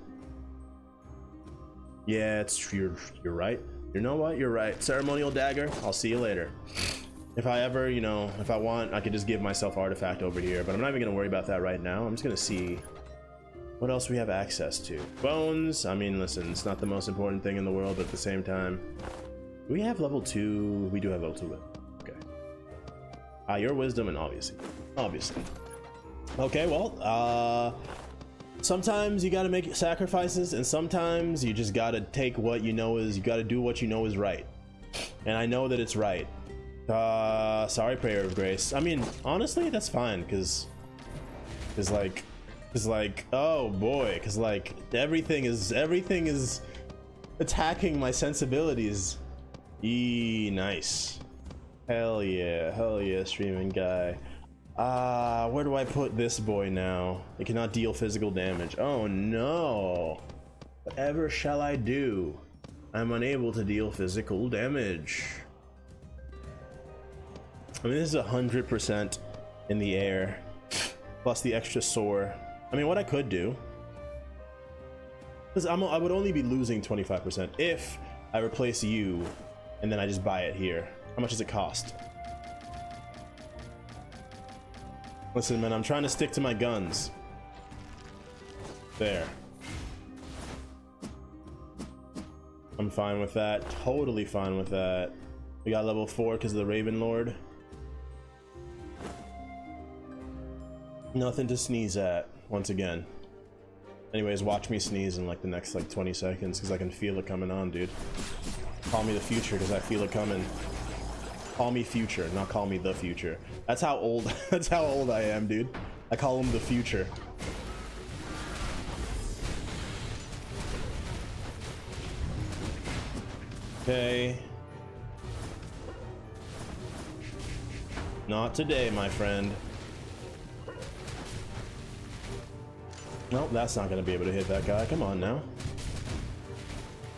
Yeah, you're right. You know what? You're right. Ceremonial dagger. I'll see you later. If I ever, you know, if I want, I could just give myself artifact over here, but I'm not even gonna worry about that right now. I'm just gonna see what else we have access to. Bones. I mean, listen, it's not the most important thing in the world, but at the same time, do we have level 2? We do have level 2. Okay. Your wisdom and obviously. Okay, well, sometimes you gotta make sacrifices, and sometimes you just gotta take what you know is, you gotta do what you know is right. And I know that it's right. Sorry, prayer of grace. I mean, honestly, that's fine, cause like, oh boy, cause like everything is attacking my sensibilities. Nice. Hell yeah, streaming guy. Where do I put this boy now? It cannot deal physical damage. Oh no. Whatever shall I do? I'm unable to deal physical damage. I mean, this is 100% in the air, plus the extra soar. I mean, what I could do, because I would only be losing 25% if I replace you, and then I just buy it here. How much does it cost? Listen, man, I'm trying to stick to my guns. There. I'm fine with that. Totally fine with that. We got level 4 because of the Raven Lord. Nothing to sneeze at, once again. Anyways, watch me sneeze in like the next like 20 seconds because I can feel it coming on, dude. Call me the future because I feel it coming. Call me future, not call me the future. That's how old that's how old I am, dude. I call him the future. Okay. Not today, my friend. Nope, that's not gonna be able to hit that guy. Come on now.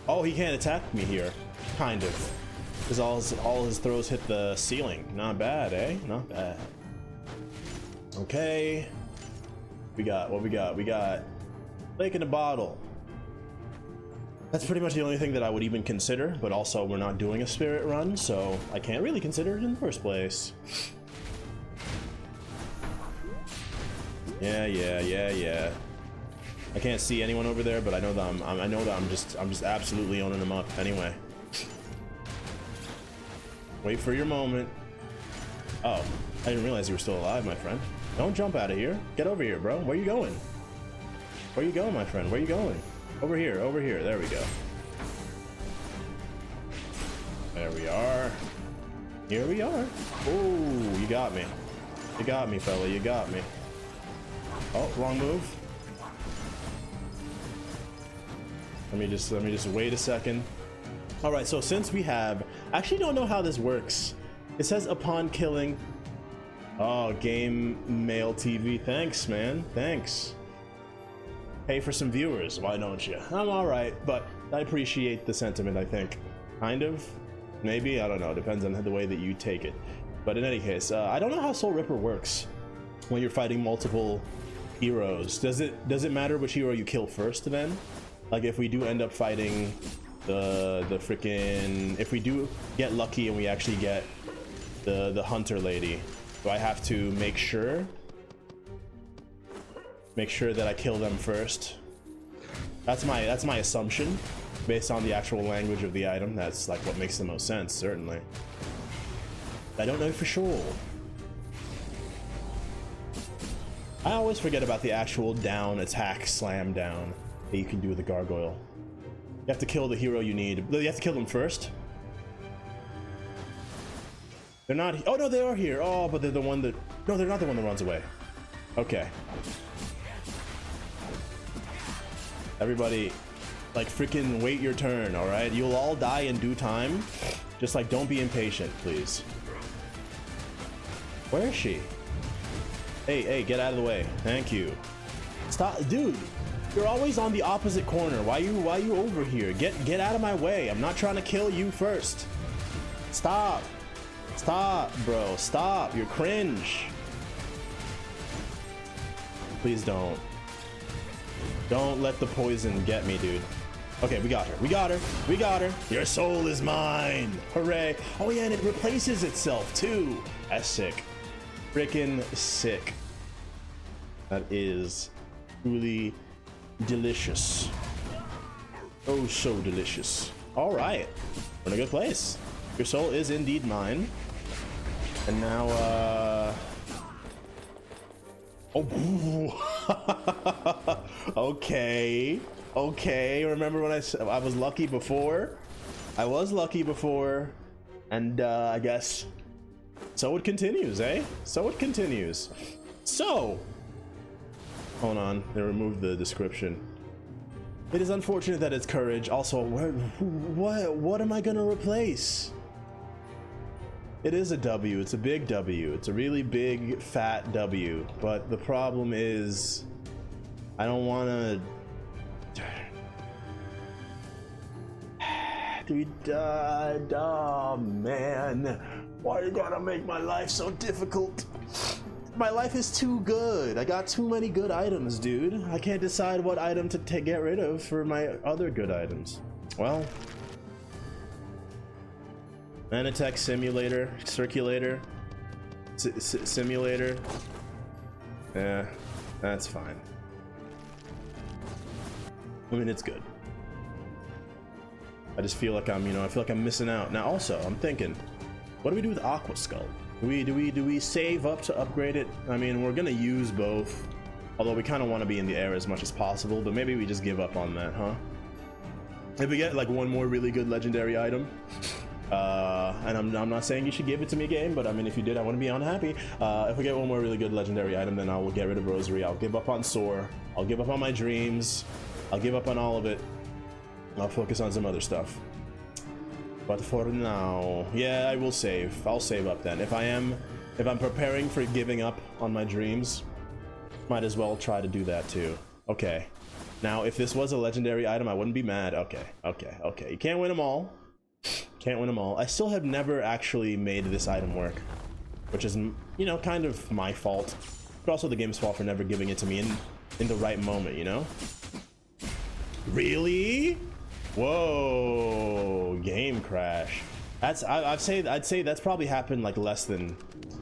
Oh, he can't attack me here. Kind of. Because all his throws hit the ceiling. Not bad, eh? Not bad. Okay. What we got? We got Lake in a Bottle. That's pretty much the only thing that I would even consider, but also we're not doing a spirit run, so I can't really consider it in the first place. Yeah. I can't see anyone over there, but I know that I'm just absolutely owning them up anyway. Wait for your moment. Oh, I didn't realize you were still alive, my friend. Don't jump out of here. Get over here, bro. Where you going? Where you going, my friend? Where you going? Over here, over here. There we go. There we are. Here we are. Oh, you got me. You got me, fella. You got me. Oh, wrong move. Let me just wait a second. All right, so since we have, I actually don't know how this works. It says upon killing. Oh, game mail TV. Thanks, man. Thanks. Pay for some viewers. Why don't you? I'm all right, but I appreciate the sentiment. I think, kind of, maybe. I don't know. Depends on the way that you take it. But in any case, I don't know how Soul Ripper works when you're fighting multiple heroes. Does it matter which hero you kill first then? Like if we do end up fighting the freaking, if we do get lucky and we actually get the hunter lady, do I have to make sure that I kill them first? That's my assumption based on the actual language of the item. That's like what makes the most sense, certainly. I don't know for sure. I always forget about the actual down attack slam down that you can do with the gargoyle. You have to kill the hero you need. You have to kill them first. They're not. Oh no, they are here. Oh, but they're the one that. No, they're not the one that runs away. Okay. Everybody Like freaking wait your turn, all right? You'll all die in due time. Just like don't be impatient, please. Where is she? Hey, get out of the way. Thank you. Stop, dude. You're always on the opposite corner. Why you over here? Get out of my way. I'm not trying to kill you first. Stop. Stop, bro. Stop. You're cringe. Please don't. Don't let the poison get me, dude. Okay, we got her. We got her. We got her. Your soul is mine. Hooray. Oh yeah, and it replaces itself too. That's sick. Freaking sick. That is truly delicious. Oh, so delicious. All right, we're in a good place. Your soul is indeed mine. And now, oh, okay. Okay, remember when I was lucky before? I was lucky before, and I guess so it continues, eh? So it continues. So, hold on, they removed the description. It is unfortunate that it's courage. Also, what am I gonna replace? It is a W, it's a big W. It's a really big, fat W. But the problem is, I don't wanna... Dude, oh man, why you gotta make my life so difficult? My life is too good. I got too many good items, dude. I can't decide what item to get rid of for my other good items. Well, Nanotech simulator, circulator, simulator. Yeah, that's fine. I mean, it's good. I just feel like I'm, I feel like I'm missing out. Now, also, I'm thinking, what do we do with Aqua Skull? Do we save up to upgrade it? I mean, we're gonna use both, although we kind of want to be in the air as much as possible. But maybe we just give up on that, huh? If we get like one more really good legendary item, and I'm not saying you should give it to me, game, but I mean, if you did, I wouldn't be unhappy. If we get one more really good legendary item, then I will get rid of Rosary. I'll give up on Soar. I'll give up on my dreams. I'll give up on all of it. I'll focus on some other stuff. But for now, yeah, I will save. I'll save up then. If I'm preparing for giving up on my dreams, might as well try to do that too. Okay. Now, if this was a legendary item, I wouldn't be mad. Okay. You can't win them all. Can't win them all. I still have never actually made this item work, which is, kind of my fault, but also the game's fault for never giving it to me in the right moment, Really? Whoa, game crash. I'd say that's probably happened like less than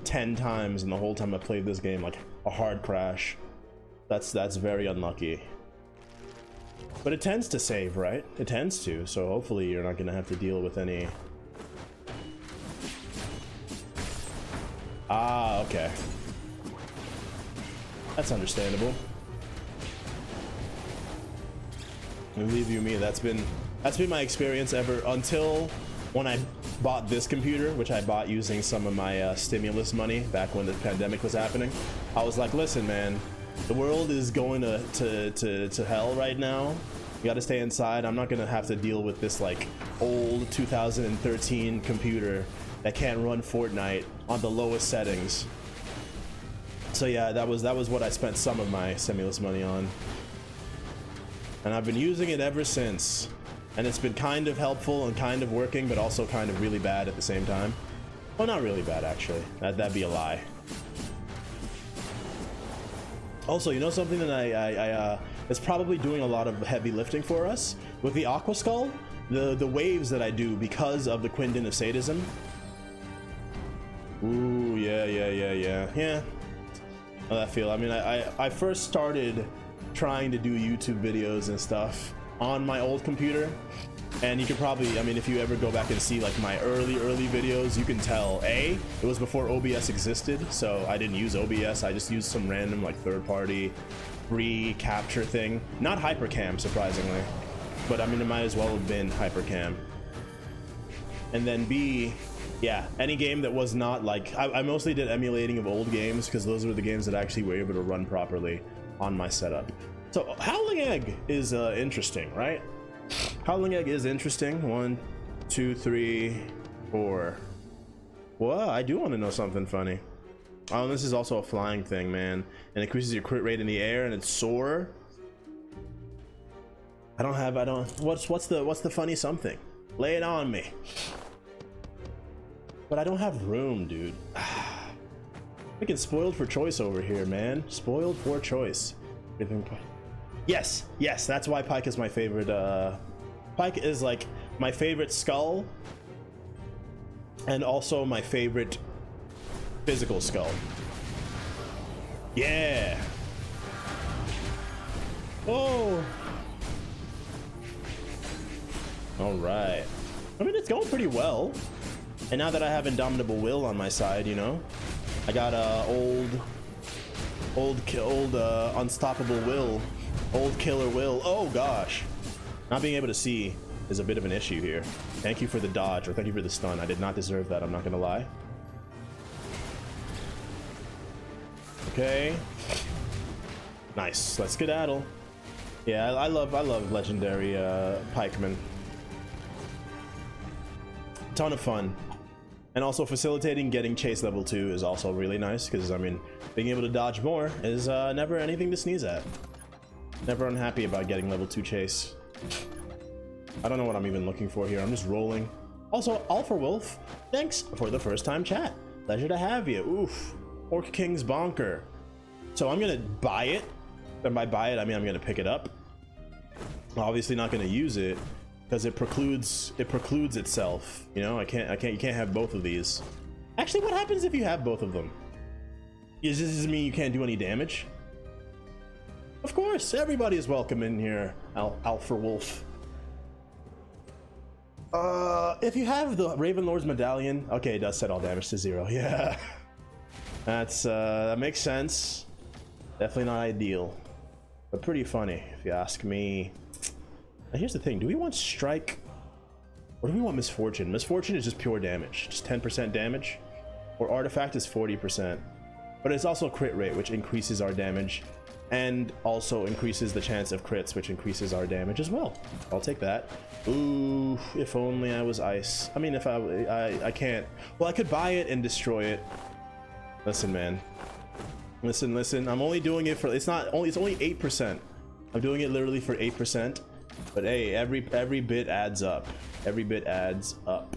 10 times in the whole time I played this game, like a hard crash. That's very unlucky. But it tends to save, right? It tends to, so hopefully you're not gonna have to deal with any... Ah, okay. That's understandable. Believe you me, that's been my experience ever until when I bought this computer, which I bought using some of my stimulus money back when the pandemic was happening. I was like, listen, man, the world is going to hell right now. You got to stay inside. I'm not gonna have to deal with this like old 2013 computer that can't run Fortnite on the lowest settings. So yeah, that was what I spent some of my stimulus money on. And I've been using it ever since, and it's been kind of helpful and kind of working, but also kind of really bad at the same time. Well, not really bad, actually. That'd be a lie. Also, something that is probably doing a lot of heavy lifting for us with the Aqua Skull, the waves that I do because of the Quindin of Sadism. Ooh, yeah. How that feel? I mean, I first started trying to do YouTube videos and stuff on my old computer, and you could probably, I mean, if you ever go back and see like my early videos, you can tell it was before OBS existed, so I didn't use OBS. I just used some random like third-party free capture thing, not Hypercam, surprisingly, but I mean, it might as well have been Hypercam. And then B, yeah, any game that was not like, I mostly did emulating of old games because those were the games that actually were able to run properly on my setup. So Howling Egg is interesting, right? Howling Egg is interesting. 1, 2, 3, 4. Well, I do want to know something funny. Oh, and this is also a flying thing, man. And increases your crit rate in the air, and it's soar. What's the funny something? Lay it on me. But I don't have room, dude. Freaking spoiled for choice over here, man. Spoiled for choice. Yes, that's why Pike is my favorite. Pike is like my favorite skull, and also my favorite physical skull. Yeah. Oh. All right. I mean, it's going pretty well. And now that I have Indomitable Will on my side, you know, I got old unstoppable will, old killer will. Oh gosh, not being able to see is a bit of an issue here. Thank you for the dodge, or thank you for the stun. I did not deserve that, I'm not gonna lie. Okay, nice. Let's skedaddle. Yeah, I love legendary pikemen. Ton of fun. And also facilitating getting chase level 2 is also really nice, because I mean, being able to dodge more is never anything to sneeze at. Never unhappy about getting level 2 chase. I don't know what I'm even looking for here. I'm just rolling. Also, All for Wolf, thanks for the first time chat. Pleasure to have you. Oof. Orc King's Bonker. So I'm gonna buy it. And by buy it, I mean I'm gonna pick it up. I'm obviously not gonna use it, because it precludes itself. You know, you can't have both of these. Actually, what happens if you have both of them? Does this mean you can't do any damage? Of course, everybody is welcome in here, Alpha Wolf. If you have the Raven Lord's Medallion, okay, it does set all damage to 0. Yeah, that makes sense. Definitely not ideal, but pretty funny if you ask me. Now here's the thing, do we want Strike or do we want Misfortune? Misfortune is just pure damage, just 10% damage, or Artifact is 40%, but it's also crit rate, which increases our damage and also increases the chance of crits, which increases our damage as well. I'll take that. Ooh, if only I was ice. I mean, if I can't, well, I could buy it and destroy it. Listen, man, listen, I'm only doing it for, it's only 8%. I'm doing it literally for 8%. But hey, every bit adds up. Every bit adds up.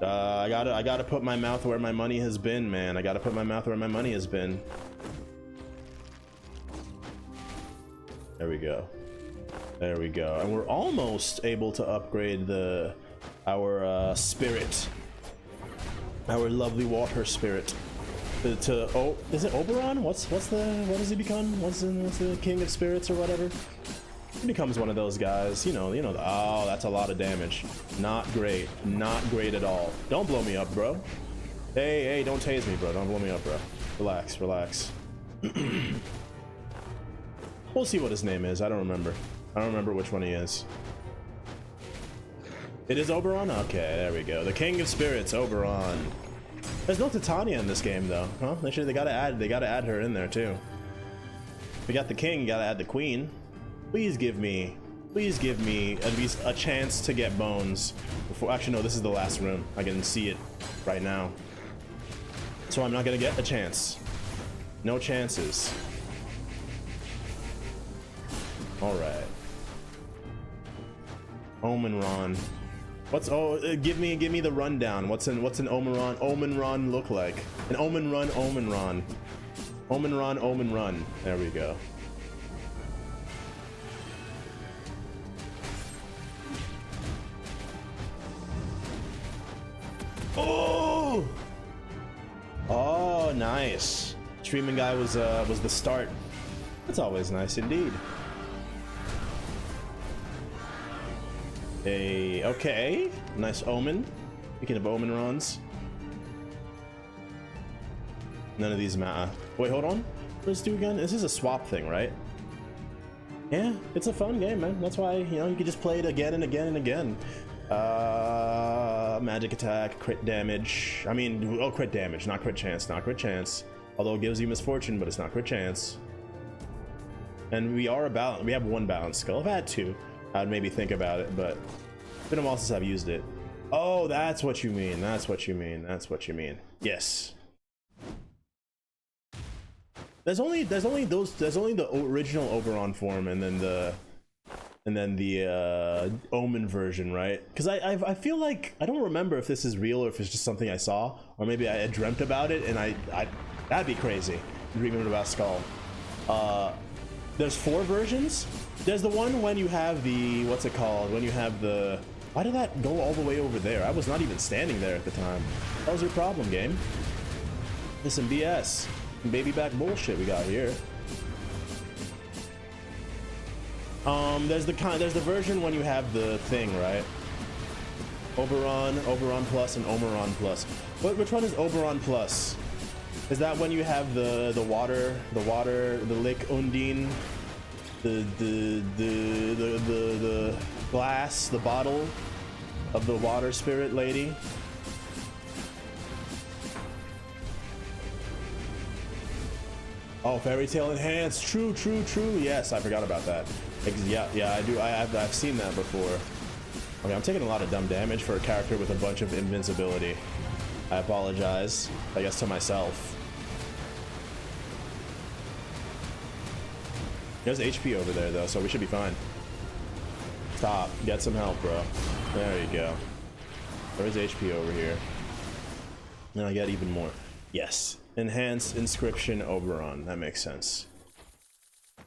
I gotta put my mouth where my money has been, man. I gotta put my mouth where my money has been. There we go. There we go. And we're almost able to upgrade our spirit, our lovely water spirit. Oh, is it Oberon? What does he become? What's the King of Spirits or whatever? He becomes one of those guys, you know, oh, that's a lot of damage. Not great at all. Don't blow me up, bro. Hey, don't tase me, bro. Don't blow me up, bro. Relax. We'll see what his name is. I don't remember which one he is. It is Oberon? Okay, there we go. The King of Spirits, Oberon. There's no Titania in this game, though. Huh? They gotta add her in there too. We got the king, you gotta add the queen. Please give me at least a chance to get bones before. Actually, no, this is the last room. I can see it right now, so I'm not gonna get a chance. No chances. All right. Omen Ron. Give me the rundown. What's an Omen Ron look like? An Omen Ron. There we go. Oh, nice. Streaming guy was the start. That's always nice indeed. Okay, nice omen. Speaking of omen runs, none of these matter. Wait, hold on. Let's do again. This is a swap thing, right? Yeah, it's a fun game, man. That's why, you know, you can just play it again and again and again. Magic attack, crit damage. I mean, oh, crit damage, not crit chance, not crit chance. Although it gives you misfortune, but it's not crit chance. And we are we have one balanced skull. If I had two, I'd maybe think about it, but it's been a while since I've used it. Oh, that's what you mean. That's what you mean. That's what you mean. Yes. There's only the original Oberon form, and then the Omen version, right? Because I feel like I don't remember if this is real or if it's just something I saw, or maybe I had dreamt about it, and I that'd be crazy, dreaming about Skul. There's 4 versions. There's the one when you have the, what's it called? When you have the, why did that go all the way over there? I was not even standing there at the time. That was your problem, game. This some BS, some baby back bullshit we got here. There's the version when you have the thing, right? Oberon Plus, and Omeron Plus. Which one is Oberon Plus? Is that when you have the Lake Undine, the glass, the bottle of the water spirit lady? Oh, fairy tale enhanced. True. Yes, I forgot about that. Yeah, I do. I've seen that before. Okay, I'm taking a lot of dumb damage for a character with a bunch of invincibility. I apologize, I guess, to myself. There's HP over there, though, so we should be fine. Stop. Get some help, bro. There you go. There is HP over here. And I get even more. Yes. Enhanced Inscription Oberon. That makes sense.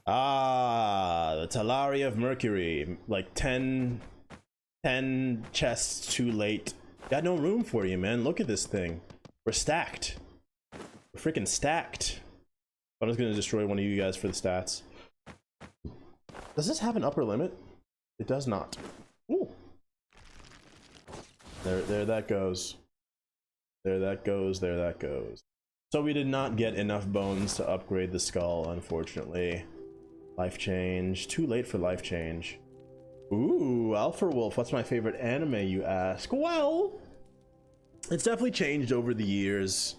Ah, the Talaria of Mercury. Like 10 chests too late. Got no room for you, man. Look at this thing. We're stacked. We're freaking stacked. I'm just gonna destroy one of you guys for the stats. Does this have an upper limit? It does not. Ooh. There that goes. There that goes. So we did not get enough bones to upgrade the skull, unfortunately. Life change. Too late for life change. Ooh, Alpha Wolf. What's my favorite anime, you ask? Well, it's definitely changed over the years.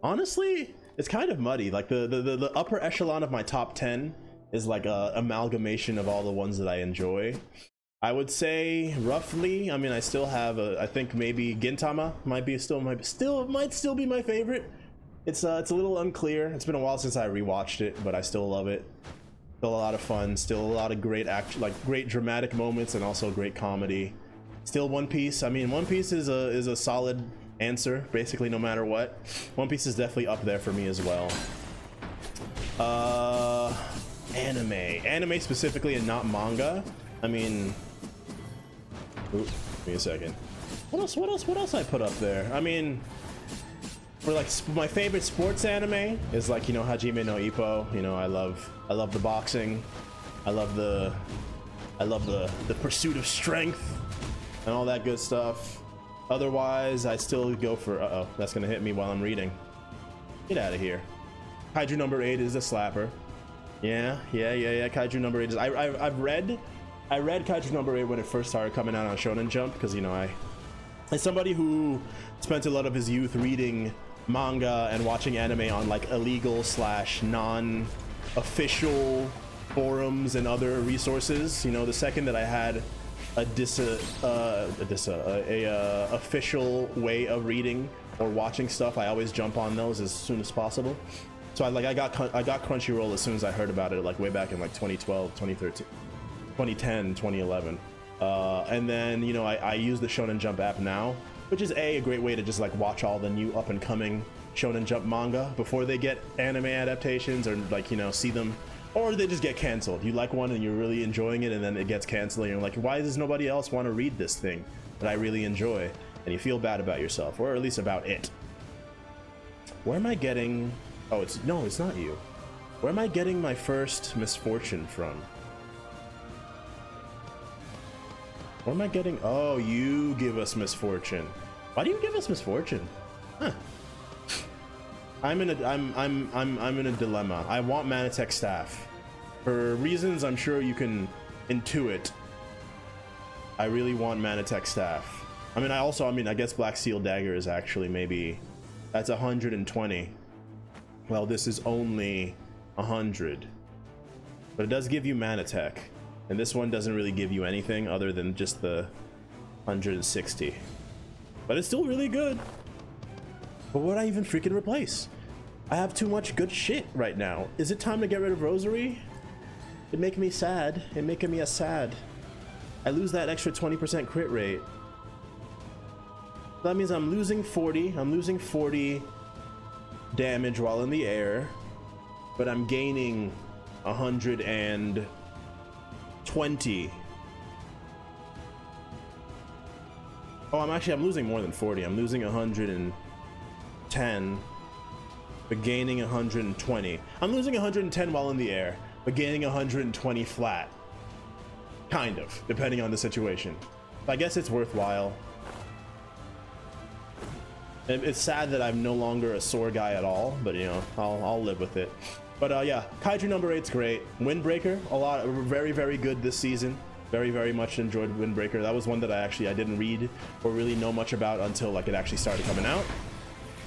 Honestly, it's kind of muddy. Like the upper echelon of my top 10 is like a amalgamation of all the ones that I enjoy. I would say roughly, I mean, I still have I think maybe Gintama might still be my favorite. It's a little unclear. It's been a while since I rewatched it, but I still love it. Still a lot of fun, still a lot of great great dramatic moments, and also great comedy. Still One Piece. I mean, One Piece is a solid answer, basically, no matter what. One Piece is definitely up there for me as well. Anime specifically, and not manga. I mean, oops, give me a second. What else I put up there? I mean, for like my favorite sports anime is like, you know, Hajime no Ippo. You know, I love the boxing. I love the pursuit of strength and all that good stuff. Otherwise, I still go for that's gonna hit me while I'm reading. Get out of here. Kaiju number 8 is a slapper. Yeah. Kaiju number 8 is. I read Kaiju number 8 when it first started coming out on Shonen Jump, because, you know, as somebody who spent a lot of his youth reading manga and watching anime on like illegal / non-official forums and other resources, you know, the second that I had official way of reading or watching stuff, I always jump on those as soon as possible. So I got Crunchyroll as soon as I heard about it, like way back in like 2012, 2013, 2010, 2011. And then, you know, I use the Shonen Jump app now, which is a great way to just like watch all the new up and coming Shonen Jump manga before they get anime adaptations, or like, you know, see them, or they just get canceled. You like one and you're really enjoying it, and then it gets canceled, and you're like, why does nobody else want to read this thing that I really enjoy? And you feel bad about yourself, or at least about it. Where am I getting? Oh, it's not you. Where am I getting my first misfortune from? Where am I getting? Oh, you give us misfortune. Why do you give us misfortune? Huh. I'm in a dilemma. I want Manatech staff for reasons I'm sure you can intuit. I really want Manatech staff. I mean, I guess Black Seal Dagger is actually maybe that's 120. Well, this is only 100. but it does give you mana tech, and this one doesn't really give you anything other than just the 160. But it's still really good. But what would I even freaking replace? I have too much good shit right now. Is it time to get rid of Rosary? It make me sad. It making me a sad. I lose that extra 20% crit rate. That means I'm losing 40. I'm losing 40 damage while in the air, but I'm gaining 120. Oh, I'm losing more than 40. I'm losing 110, but gaining 120. I'm losing 110 while in the air, but gaining 120 flat. Kind of, depending on the situation. I guess it's worthwhile. It's sad that I'm no longer a sore guy at all, but you know, I'll live with it. But yeah, Kaiju number 8's great. Windbreaker, very good this season. Very much enjoyed Windbreaker. That was one that I didn't read or really know much about until like it actually started coming out.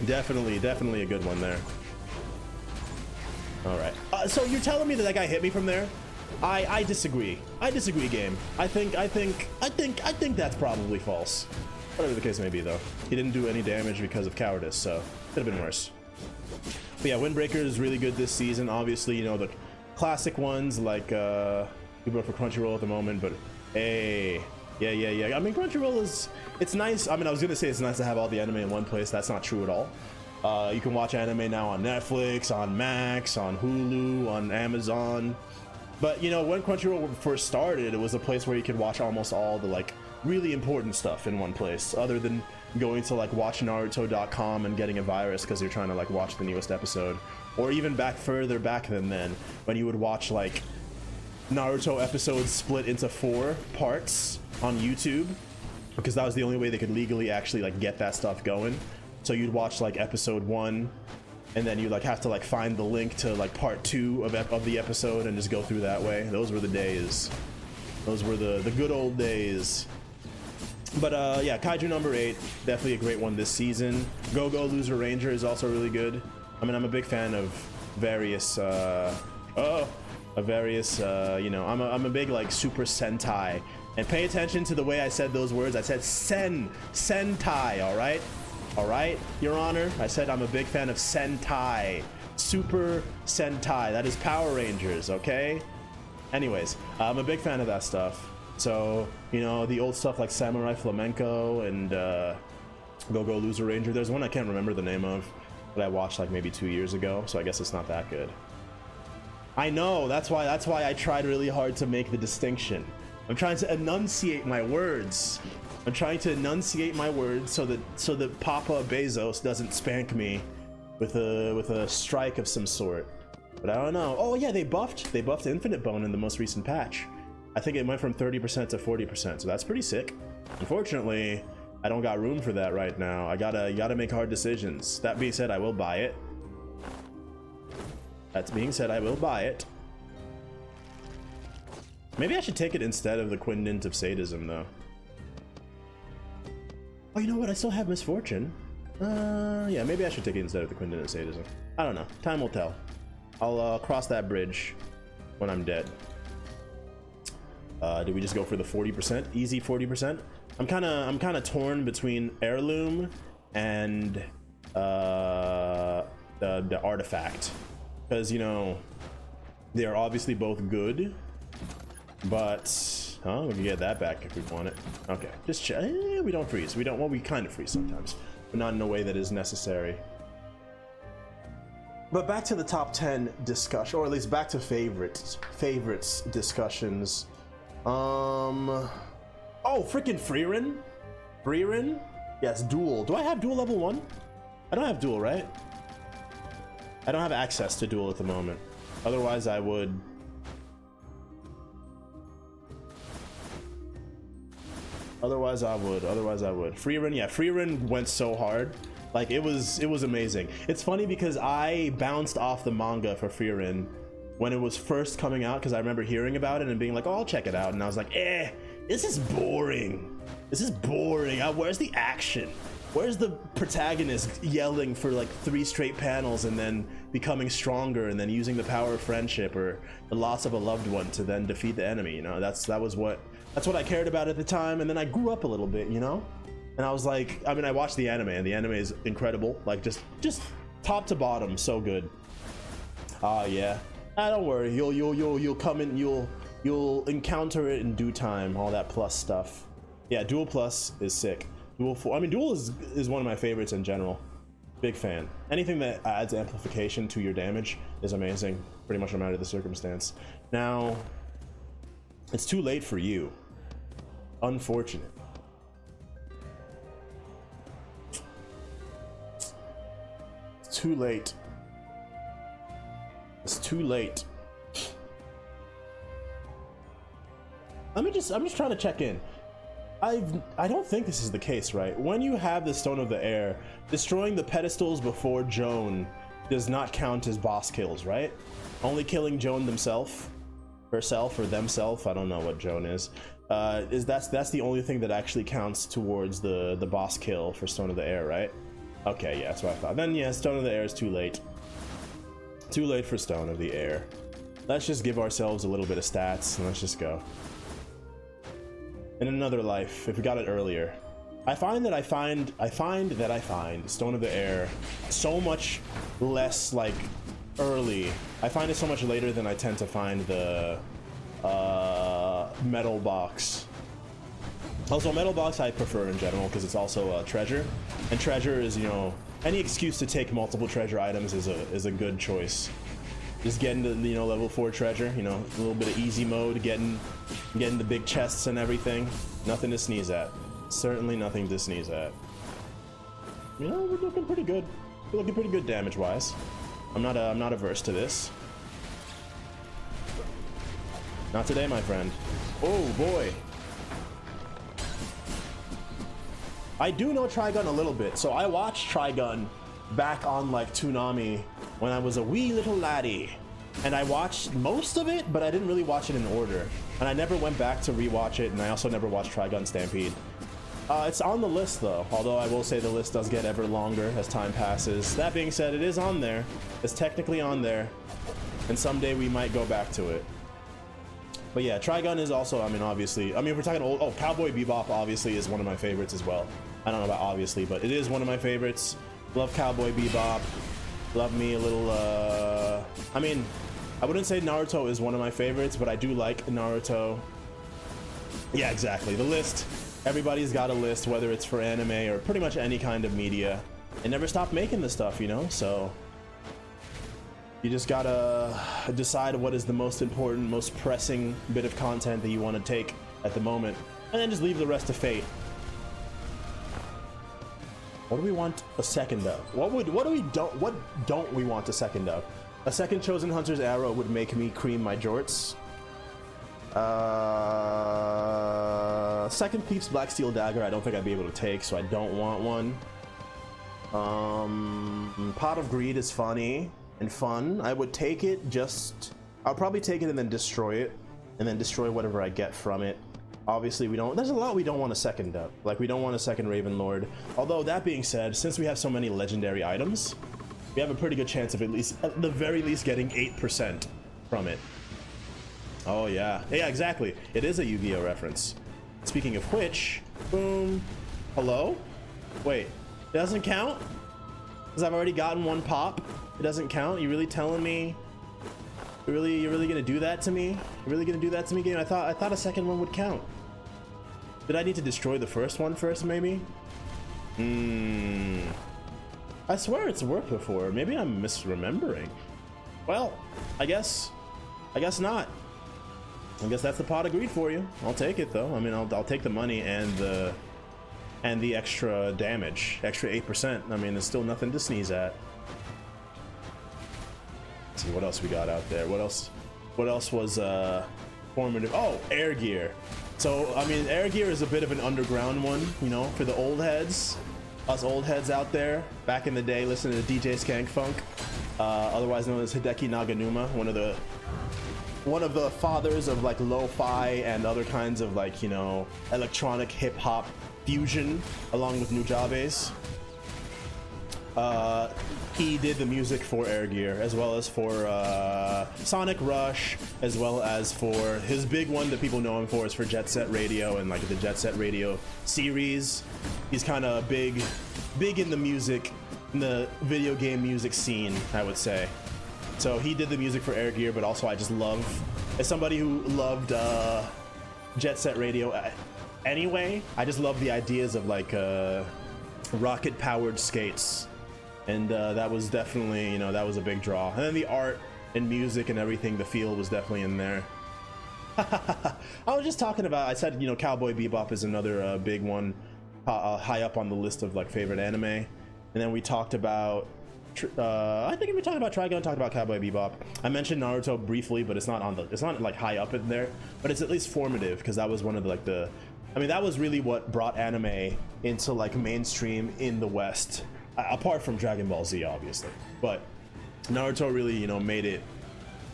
Definitely a good one there. All right. So you're telling me that guy hit me from there? I disagree. I disagree, game. I think that's probably false. Whatever the case may be, though. He didn't do any damage because of cowardice, so could have been worse. But yeah, Windbreaker is really good this season. Obviously, you know, the classic ones like people are for Crunchyroll at the moment, but hey, yeah. I mean, Crunchyroll it's nice. I mean, I was gonna say it's nice to have all the anime in one place. That's not true at all. You can watch anime now on Netflix, on Max, on Hulu, on Amazon. But you know, when Crunchyroll first started, it was a place where you could watch almost all the like really important stuff in one place, other than going to like watchnaruto.com and getting a virus because you're trying to like watch the newest episode, or even further back than then, when you would watch like Naruto episodes split into 4 parts on YouTube, because that was the only way they could legally actually like get that stuff going. So you'd watch like episode 1, and then you like have to like find the link to like part 2 of the episode and just go through that way. Those were the days. Those were the good old days. But yeah, Kaiju number 8, definitely a great one this season. Go-Go Loser Ranger is also really good. I mean, I'm a big fan of various you know, I'm a big like Super Sentai. And pay attention to the way I said those words. I said Sentai, all right? All right, Your Honor? I said I'm a big fan of Sentai. Super Sentai, that is Power Rangers, okay? Anyways, I'm a big fan of that stuff. So, you know, the old stuff like Samurai Flamenco and Go-Go Loser Ranger. There's one I can't remember the name of that I watched like maybe 2 years ago, so I guess it's not that good. I know, that's why I tried really hard to make the distinction. I'm trying to enunciate my words. I'm trying to enunciate my words so that Papa Bezos doesn't spank me with a strike of some sort. But I don't know. Oh yeah, they buffed Infinite Bone in the most recent patch. I think it went from 30% to 40%, so that's pretty sick. Unfortunately, I don't got room for that right now. You gotta make hard decisions. That being said, I will buy it. Maybe I should take it instead of the Quindent of Sadism, though. Oh, you know what? I still have Misfortune. Yeah, maybe I should take it instead of the Quindent of Sadism. I don't know. Time will tell. I'll cross that bridge when I'm dead. Do we just go for the 40%? Easy 40%? I'm kind of torn between Heirloom and the Artifact, because you know they are obviously both good, but we can get that back if we want it. Okay, just check. We don't freeze. We don't. Well, we kind of freeze sometimes, but not in a way that is necessary. But back to the top 10 discussion, or at least back to favorites discussions. Oh, freaking Frieren? Yes, Duel. Do I have Duel level 1? I don't have Duel, right? I don't have access to Duel at the moment. Otherwise, I would. Frieren, yeah, Frieren went so hard. Like, it was amazing. It's funny because I bounced off the manga for Frieren when it was first coming out, because I remember hearing about it and being like, oh, I'll check it out. And I was like, this is boring. Where's the action? Where's the protagonist yelling for like 3 straight panels and then becoming stronger and then using the power of friendship or the loss of a loved one to then defeat the enemy? You know, that's what I cared about at the time. And then I grew up a little bit, you know, and I was like, I mean, I watched the anime, and the anime is incredible, like just top to bottom, so good. Yeah. Don't worry, you'll come in, you'll encounter it in due time. All that plus stuff. Yeah, Duel Plus is sick. I mean, Duel is one of my favorites in general. Big fan. Anything that adds amplification to your damage is amazing, pretty much no matter the circumstance. Now, it's too late for you. Unfortunate. It's too late. It's too late. I'm just trying to check in. I don't think this is the case, right? When you have the Stone of the Air, destroying the pedestals before Joan does not count as boss kills, right? Only killing Joan herself, or themself, I don't know what Joan is. That's the only thing that actually counts towards the boss kill for Stone of the Air, right? Okay, yeah, that's what I thought. Then yeah, Stone of the Air is too late. Too late for Stone of the Air. Let's just give ourselves a little bit of stats and let's just go. In another life, if we got it earlier, I find Stone of the Air so much less like early. I find it so much later than I tend to find the metal box. Also, metal box I prefer in general because it's also a treasure, and treasure is, you know, any excuse to take multiple treasure items is a good choice. Just getting to, you know, level 4 treasure, you know, a little bit of easy mode, getting the big chests and everything. Nothing to sneeze at. Certainly nothing to sneeze at. You know, we're looking pretty good. We're looking pretty good damage wise. I'm not averse to this. Not today, my friend. Oh boy. I do know Trigun a little bit, so I watched Trigun back on like Toonami when I was a wee little laddie, and I watched most of it, but I didn't really watch it in order, and I never went back to rewatch it, and I also never watched Trigun Stampede. It's on the list though, although I will say the list does get ever longer as time passes. That being said, it is on there. It's technically on there, and someday we might go back to it. But yeah, Trigun is also, I mean, obviously, I mean, if we're talking old, oh, Cowboy Bebop obviously is one of my favorites as well. I don't know about obviously, but it is one of my favorites. Love Cowboy Bebop. Love me a little, I mean, I wouldn't say Naruto is one of my favorites, but I do like Naruto. Yeah, exactly. The list. Everybody's got a list, whether it's for anime or pretty much any kind of media. They never stop making this stuff, you know? So you just gotta decide what is the most important, most pressing bit of content that you want to take at the moment, and then just leave the rest to fate. What do we want a second of? What don't we want a second of? A second Chosen Hunter's arrow would make me cream my jorts. Second Thief's Black Steel Dagger, I don't think I'd be able to take, so I don't want one. Pot of Greed is funny and fun. I would take it, I'll probably take it and then destroy it, and then destroy whatever I get from it. Obviously, there's a lot we don't want a second up. Like, we don't want a second Raven Lord. Although, that being said, since we have so many legendary items, we have a pretty good chance of at the very least, getting 8% from it. Oh, yeah. Yeah, exactly. It is a Yu-Gi-Oh! Reference. Speaking of which, boom. Hello? Wait, it doesn't count? Because I've already gotten one pop. It doesn't count? You really telling me? You're really gonna do that to me? You're really gonna do that to me, game? I thought a second one would count. Did I need to destroy the first one first, maybe? I swear it's worked before. Maybe I'm misremembering. Well, I guess not. I guess that's the pot of greed for you. I'll take it though. I mean, I'll take the money and the extra damage, extra 8%. I mean, it's still nothing to sneeze at. Let's see what else we got out there. What else was formative? Oh, air gear. So I mean, air gear is a bit of an underground one, you know, for the old heads, us old heads out there back in the day listening to DJ Skank Funk, otherwise known as Hideki Naganuma, one of the fathers of like lo-fi and other kinds of, like, you know, electronic hip hop fusion along with Nujabes. He did the music for Air Gear, as well as for Sonic Rush, as well as for his big one that people know him for is for Jet Set Radio and like the Jet Set Radio series. He's kind of big in the music, in the video game music scene, I would say. So he did the music for Air Gear, but also I just love, as somebody who loved Jet Set Radio anyway, I just love the ideas of like rocket powered skates. And that was definitely, you know, that was a big draw. And then the art and music and everything, the feel was definitely in there. I was just talking about, I said, you know, Cowboy Bebop is another big one, high up on the list of like favorite anime. And then we talked about, I think we talked about Trigun, talked about Cowboy Bebop. I mentioned Naruto briefly, but it's not on the, it's not like high up in there, but it's at least formative because that was one of the, like the, I mean, that was really what brought anime into like mainstream in the West. Apart from Dragon Ball Z, obviously, but Naruto really, you know, made it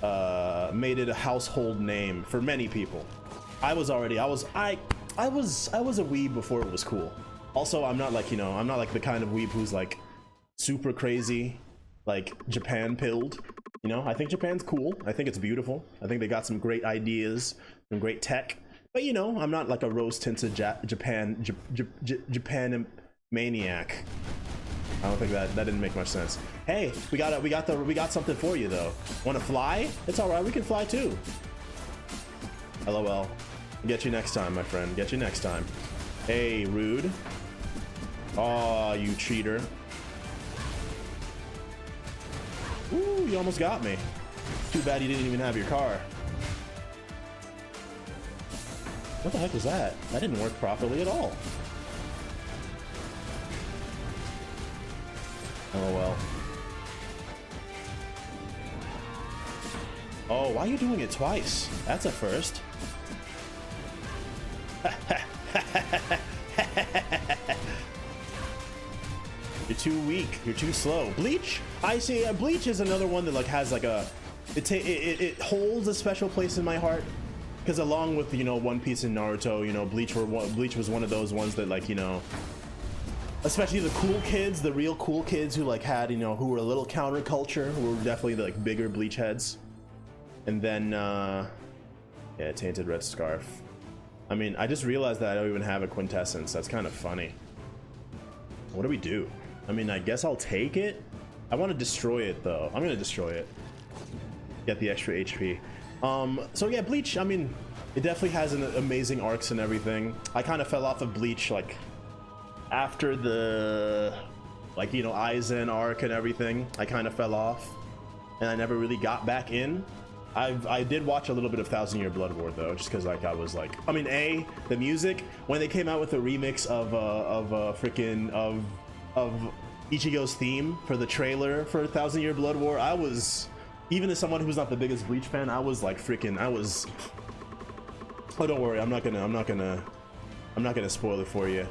a household name for many people. I was a weeb before it was cool. Also, I'm not like, you know, I'm not like the kind of weeb who's like super crazy, like Japan pilled. You know, I think Japan's cool. I think it's beautiful. I think they got some great ideas, some great tech. But you know, I'm not like a rose-tinted Japan maniac. I don't think that didn't make much sense. Hey, we got something for you though. Want to fly? It's all right. We can fly too. LOL. Get you next time, my friend. Get you next time. Hey, rude. Aw, you cheater. Ooh, you almost got me. Too bad you didn't even have your car. What the heck was that? That didn't work properly at all. Oh well. Oh, why are you doing it twice? That's a first. You're too weak. You're too slow. Bleach? I see. Bleach is another one that like has like a, it holds a special place in my heart. Because along with, you know, One Piece and Naruto, you know, Bleach was one of those ones that like, you know, especially the cool kids, the real cool kids who like had, you know, who were a little counterculture, who were definitely the, like bigger Bleach heads. And then, yeah, Tainted Red Scarf. I mean, I just realized that I don't even have a quintessence. That's kind of funny. What do we do? I mean, I guess I'll take it. I want to destroy it though. I'm gonna destroy it. Get the extra HP. So yeah, Bleach, I mean, it definitely has an amazing arcs and everything. I kind of fell off of Bleach like after the, like, you know, Aizen arc and everything. I kind of fell off and I never really got back in. I did watch a little bit of Thousand Year Blood War though, just because like I was like, I mean, the music when they came out with a remix of Ichigo's theme for the trailer for Thousand Year Blood War, I was, even as someone who's not the biggest Bleach fan, I was like freaking, oh, don't worry, I'm not gonna spoil it for you.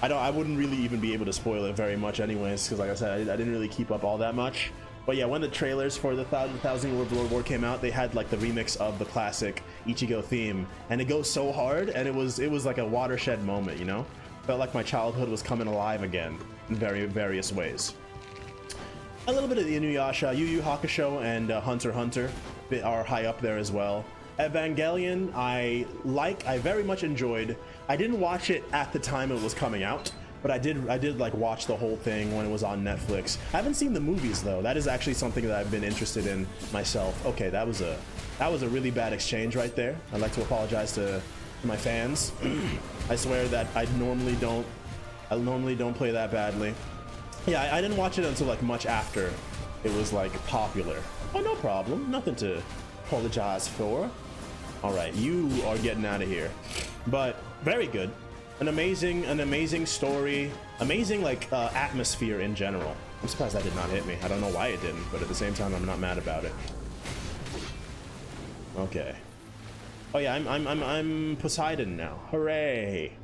I wouldn't really even be able to spoil it very much anyways, because like I said, I didn't really keep up all that much. But yeah, when the trailers for the Thousand Year Blood War came out, they had like the remix of the classic Ichigo theme, and it goes so hard, and it was like a watershed moment, you know? Felt like my childhood was coming alive again in various ways. A little bit of the Inuyasha, Yu Yu Hakusho, and Hunter x Hunter are high up there as well. Evangelion, I very much enjoyed. I didn't watch it at the time it was coming out, but I did like watch the whole thing when it was on Netflix. I haven't seen the movies though. That is actually something that I've been interested in myself. Okay, that was a really bad exchange right there. I'd like to apologize to my fans. I swear that I normally don't play that badly. Yeah, I didn't watch it until like much after it was like popular. Oh, no problem. Nothing to apologize for. All right, you are getting out of here. But very good. An amazing story, amazing like atmosphere in general. I'm surprised that did not hit me. I don't know why it didn't, but at the same time, I'm not mad about it. Okay. Oh yeah, I'm Poseidon now. Hooray!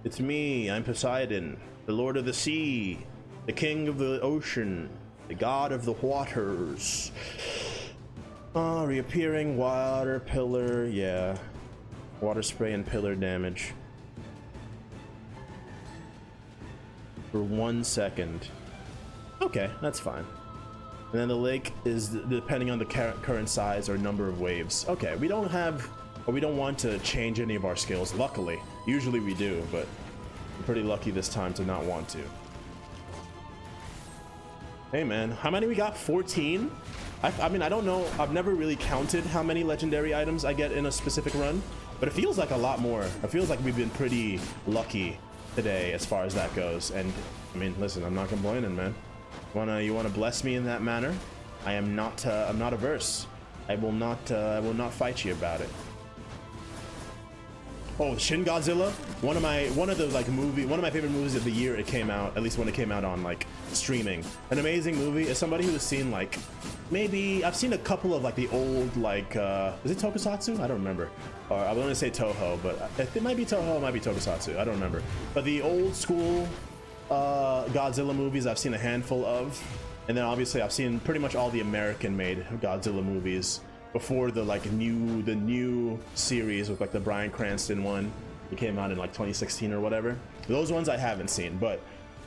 It's me. I'm Poseidon, the Lord of the Sea, the King of the Ocean, the God of the Waters. Reappearing water pillar. Yeah, water spray and pillar damage. for 1 second. Okay, that's fine. And then the lake is depending on the current size or number of waves. Okay, we don't have, or we don't want to change any of our skills, luckily. Usually we do, but I'm pretty lucky this time to not want to. Hey man, how many we got? 14? I mean, I don't know. I've never really counted how many legendary items I get in a specific run, but it feels like a lot more. It feels like we've been pretty lucky today as far as that goes. And I mean, listen, I'm not complaining, man. You wanna bless me in that manner? I'm not averse. I will not fight you about it. Oh, Shin Godzilla, one of my favorite movies of the year. It came out, at least when it came out on like streaming. An amazing movie. As somebody who has seen like, maybe I've seen a couple of like the old like is it Tokusatsu? I don't remember. Or I want to say Toho, but it might be Toho, it might be Tokusatsu. I don't remember. But the old school Godzilla movies I've seen a handful of, and then obviously I've seen pretty much all the American-made Godzilla movies before the new series with like the Bryan Cranston one. It came out in like 2016 or whatever. Those ones I haven't seen, but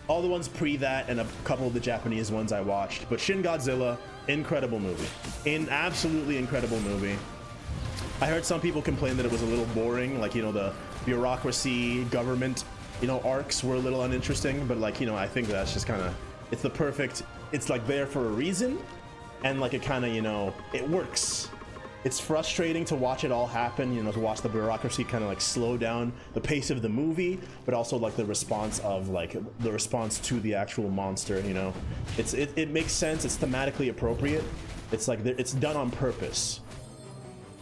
all the ones pre that and a couple of the Japanese ones I watched. But Shin Godzilla, incredible movie, absolutely incredible movie. I heard some people complain that it was a little boring, like, you know, the bureaucracy, government, you know, arcs were a little uninteresting, but like, you know, I think that's just kind of, it's the perfect, it's like there for a reason, and like it kind of, you know, it works. It's frustrating to watch it all happen, you know, to watch the bureaucracy kind of like slow down the pace of the movie, but also like the response to the actual monster, you know. It makes sense, it's thematically appropriate. It's like it's done on purpose,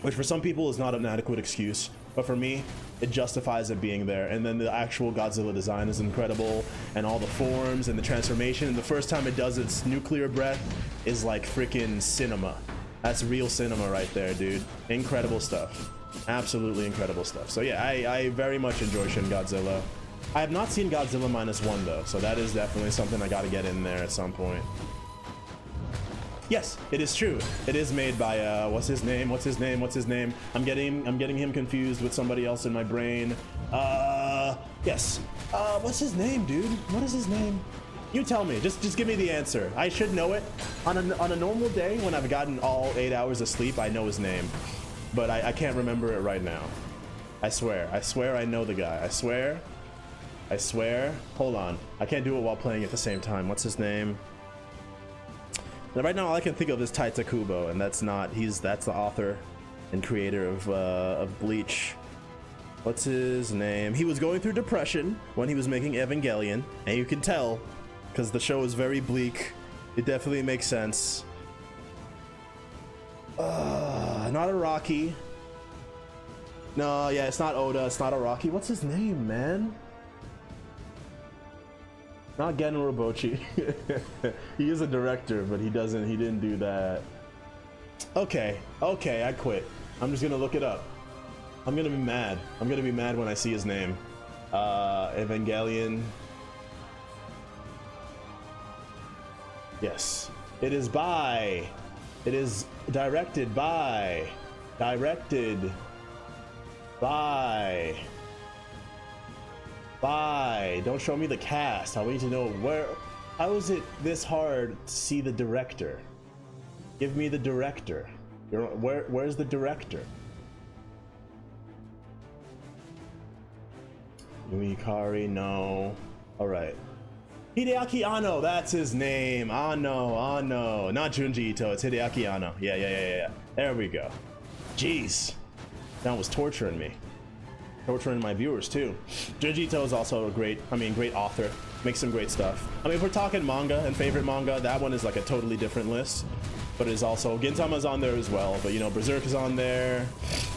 which for some people is not an adequate excuse, but for me, it justifies it being there. And then the actual Godzilla design is incredible, and all the forms and the transformation. And the first time it does its nuclear breath is like freaking cinema. That's real cinema right there, dude. Incredible stuff. Absolutely incredible stuff. So yeah, I very much enjoy Shin Godzilla. I have not seen Godzilla -1 though, so that is definitely something I gotta get in there at some point. Yes, it is true. It is made by what's his name? I'm getting him confused with somebody else in my brain. Yes. What's his name, dude? What is his name? You tell me. Just give me the answer. I should know it. On a normal day when I've gotten all 8 hours of sleep, I know his name, but I can't remember it right now. I swear I know the guy. I swear. Hold on. I can't do it while playing at the same time. What's his name? Right now, all I can think of is Taita Kubo, and that's the author and creator of Bleach. What's his name? He was going through depression when he was making Evangelion, and you can tell because the show is very bleak. It definitely makes sense. Not Araki. No, yeah, it's not Oda. It's not Araki. What's his name, man? Not Gen Urobuchi. He is a director, but he didn't do that. Okay, I quit. I'm just gonna look it up. I'm gonna be mad. I'm gonna be mad when I see his name. Evangelion. Yes. It is directed by. Don't show me the cast. I need to know how is it this hard to see the director? Give me the director. Where's the director? Yuikari, no. All right. Hideaki Anno, that's his name. Anno. Not Junji Ito, it's Hideaki Anno. Yeah. There we go. Jeez. That was torturing me. Torturing my viewers too. Junji Ito is also a great author. Makes some great stuff. I mean, if we're talking manga and favorite manga, that one is like a totally different list. But it's also, Gintama's on there as well. But you know, Berserk is on there.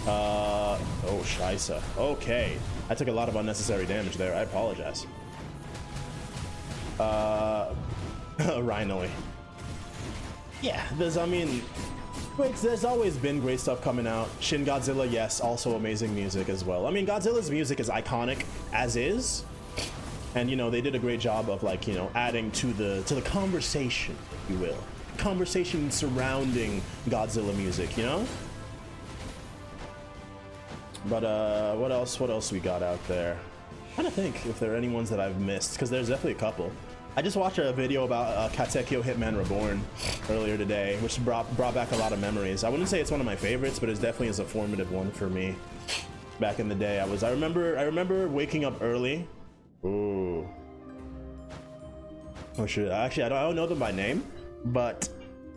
Oh, Scheisse. Okay. I took a lot of unnecessary damage there. I apologize. Rhinoy. Yeah, there's always been great stuff coming out. Shin Godzilla, yes, also amazing music as well. I mean, Godzilla's music is iconic as is, and you know they did a great job of like, you know, adding to the conversation, if you will, conversation surrounding Godzilla music, you know. But what else we got out there? trying to think if there are any ones that I've missed, because there's definitely a couple. I just watched a video about Katekyo Hitman Reborn earlier today, which brought back a lot of memories. I wouldn't say it's one of my favorites, but it definitely is a formative one for me. Back in the day, I remember waking up early. Ooh. Oh shit! Actually, I don't know them by name, but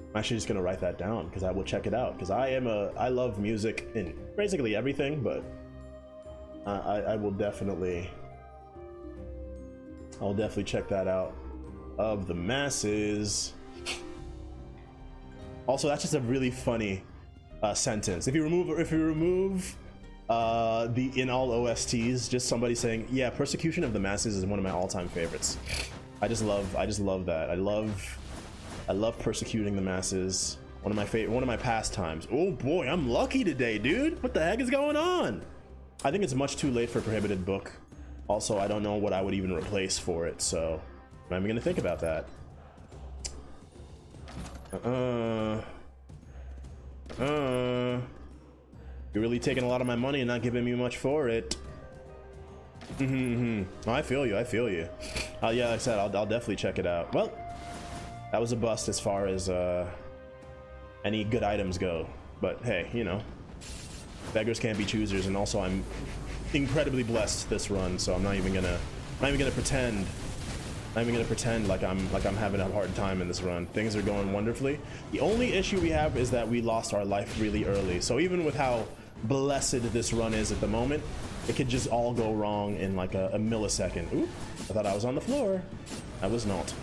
I'm actually just gonna write that down because I will check it out. Because I love music in basically everything, but I will definitely. I'll definitely check that out. Of the Masses. Also, that's just a really funny sentence. If you remove the in all OSTs, just somebody saying, "Yeah, Persecution of the Masses is one of my all-time favorites." I just love that. I love persecuting the masses. One of my pastimes. Oh boy, I'm lucky today, dude. What the heck is going on? I think it's much too late for Prohibited Book. Also, I don't know what I would even replace for it, so I'm even gonna think about that. You're really taking a lot of my money and not giving me much for it. I feel you. Yeah, like I said, I'll definitely check it out. Well, that was a bust as far as any good items go. But hey, you know, beggars can't be choosers, and also I'm incredibly blessed this run, so I'm not even gonna pretend like I'm having a hard time in this run. Things are going wonderfully. The only issue we have is that we lost our life really early. So even with how blessed this run is at the moment, it could just all go wrong in like a millisecond. Oop, I thought I was on the floor. I was not.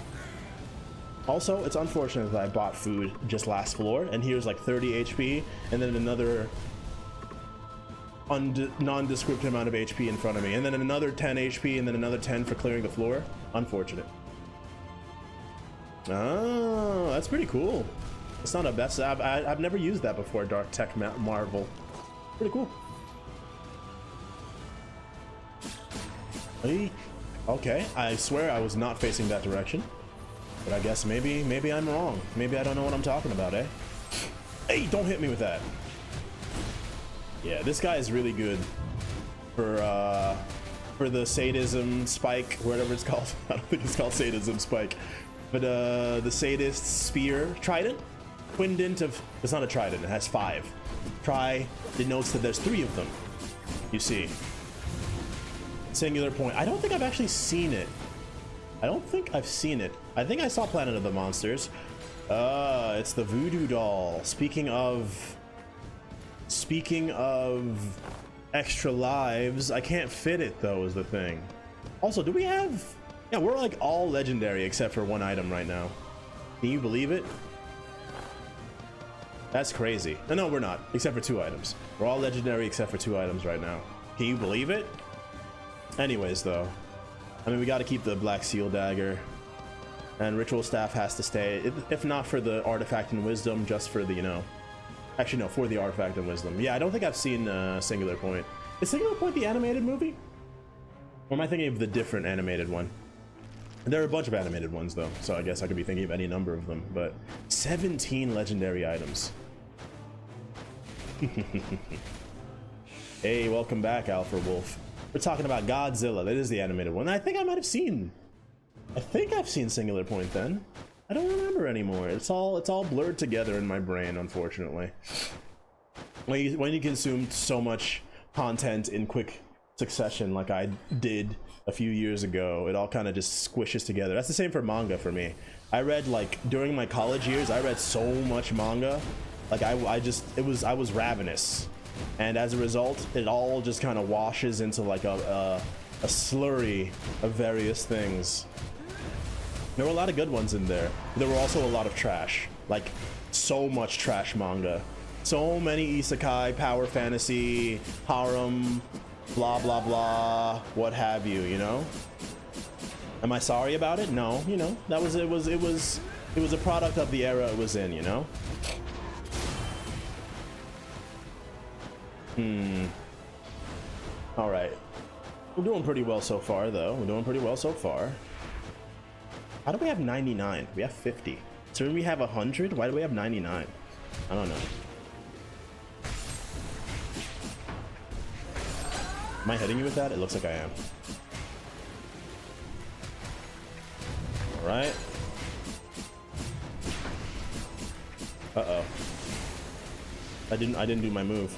Also, it's unfortunate that I bought food just last floor, and here's like 30 HP, and then another nondescript amount of HP in front of me, and then another 10 HP, and then another 10 for clearing the floor. Unfortunate. Oh, that's pretty cool. It's not a best. I've never used that before. Dark Tech Marvel. Pretty cool. Hey. Okay, I swear I was not facing that direction, but I guess maybe I'm wrong. Maybe I don't know what I'm talking about, eh? Hey, don't hit me with that. Yeah, this guy is really good for the sadism spike, whatever it's called. I don't think it's called sadism spike, but the sadist spear trident, twindent of. It's not a trident. It has 5. Tri denotes that there's 3 of them. You see. Singular point. I don't think I've actually seen it. I think I saw Planet of the Monsters. It's the voodoo doll. Speaking of extra lives, I can't fit it though, is the thing. Also, do we have... Yeah, we're like all legendary except for 1 item right now. Can you believe it? That's crazy. No, we're not, except for 2 items. We're all legendary except for 2 items right now. Can you believe it? Anyways, though, I mean, we got to keep the Black Seal Dagger, and Ritual Staff has to stay, if not for the Artifact and Wisdom, just for the, you know... Actually, no, for the Artifact and Wisdom. Yeah, I don't think I've seen Singular Point. Is Singular Point the animated movie? Or am I thinking of the different animated one? There are a bunch of animated ones, though, so I guess I could be thinking of any number of them, but 17 legendary items. Hey, welcome back, Alpha Wolf. We're talking about Godzilla. That is the animated one. I think I've seen Singular Point then. I don't remember anymore. It's all blurred together in my brain, unfortunately. When you consume so much content in quick succession like I did a few years ago, it all kind of just squishes together. That's the same for manga for me. I read, like, during my college years, I read so much manga. Like I was ravenous. And as a result, it all just kind of washes into like a slurry of various things. There were a lot of good ones in there. There were also a lot of trash, like so much trash manga. So many isekai, power fantasy, harem, blah blah blah, what have you, you know? Am I sorry about it? No, you know, it was a product of the era it was in, you know? All right, we're doing pretty well so far, though. We're doing pretty well so far. How do we have 99? We have 50. So when we have 100, why do we have 99? I don't know. Am I hitting you with that? It looks like I am. All right. Uh-oh. I didn't do my move.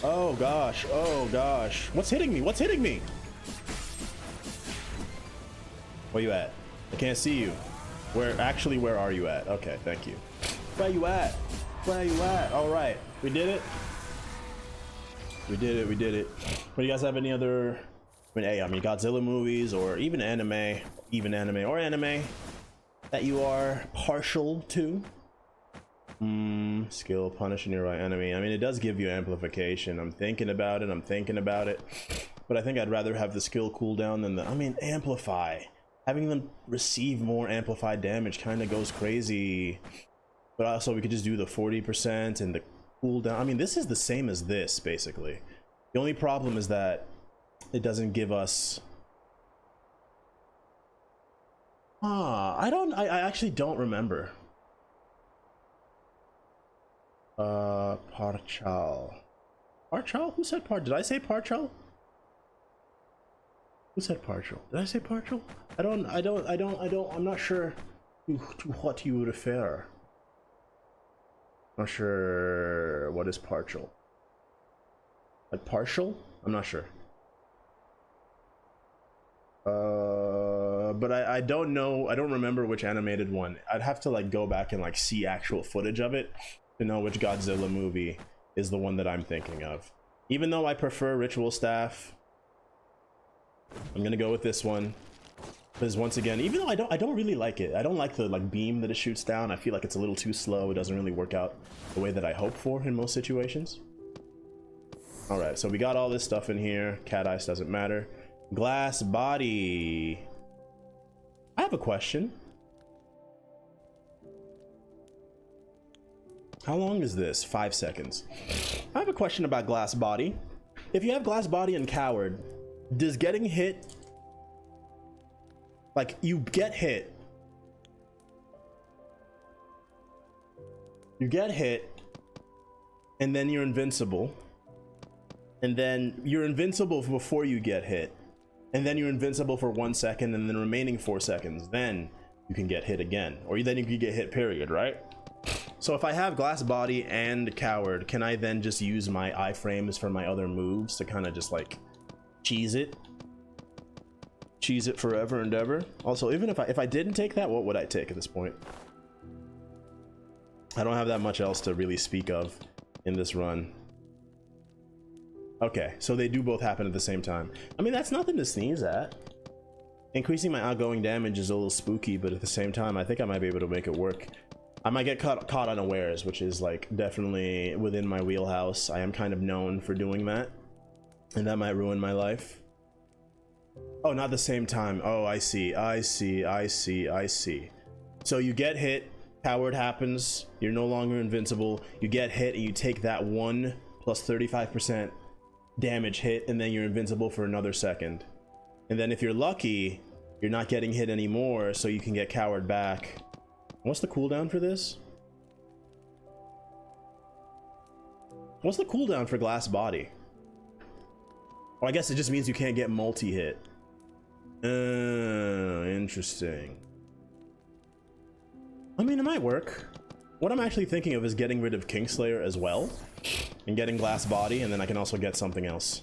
Oh gosh. Oh gosh. What's hitting me? What's hitting me? Where you at? I can't see you. Where are you at? Okay, thank you. Where you at? Where you at? All right, we did it. We did it. We did it. But you guys have any other? I mean, Godzilla movies or even anime that you are partial to? Skill, punish a nearby enemy. I mean, it does give you amplification. I'm thinking about it. But I think I'd rather have the skill cooldown than amplify. Having them receive more amplified damage kind of goes crazy. But also we could just do the 40% and the cooldown. I mean, this is the same as this, basically. The only problem is that it doesn't give us... I actually don't remember. Parchal. Parchal? Who said Did I say Parchal? Who said partial? Did I say partial? I'm not sure to what you refer. Not sure what is partial. Like partial? I'm not sure. But I don't know. I don't remember which animated one. I'd have to like go back and like see actual footage of it to know which Godzilla movie is the one that I'm thinking of. Even though I prefer Ritual Staff, I'm gonna go with this one because once again, even though I don't really like it, I don't like the like beam that it shoots down. I feel like it's a little too slow. It doesn't really work out the way that I hope for in most situations. All right, so we got all this stuff in here. Cat ice doesn't matter. Glass body. I have a question. How long is this? 5 seconds. I have a question about glass body. If you have glass body and coward, does getting hit, like you get hit, and then you're invincible, and then you're invincible before you get hit, and then you're invincible for 1 second, and then the remaining 4 seconds, then you can get hit again, or then you can get hit, period, right? So if I have glass body and coward, can I then just use my iframes for my other moves to kind of just like cheese it forever and ever? Also, even if I didn't take that, what would I take at this point? I don't have that much else to really speak of in this run. Okay, so they do both happen at the same time. I mean, that's nothing to sneeze at. Increasing my outgoing damage is a little spooky, but at the same time, I think I might be able to make it work. I might get caught unawares, which is like definitely within my wheelhouse. I am kind of known for doing that, and that might ruin my life. Oh, not the same time. Oh, I see. So you get hit, coward happens, you're no longer invincible, you get hit and you take that 1 plus 35% damage hit, and then you're invincible for another second. And then if you're lucky, you're not getting hit anymore, so you can get coward back. What's the cooldown for this? What's the cooldown for glass body? Oh, I guess it just means you can't get multi-hit. Interesting. I mean, it might work. What I'm actually thinking of is getting rid of Kingslayer as well, and getting glass body, and then I can also get something else.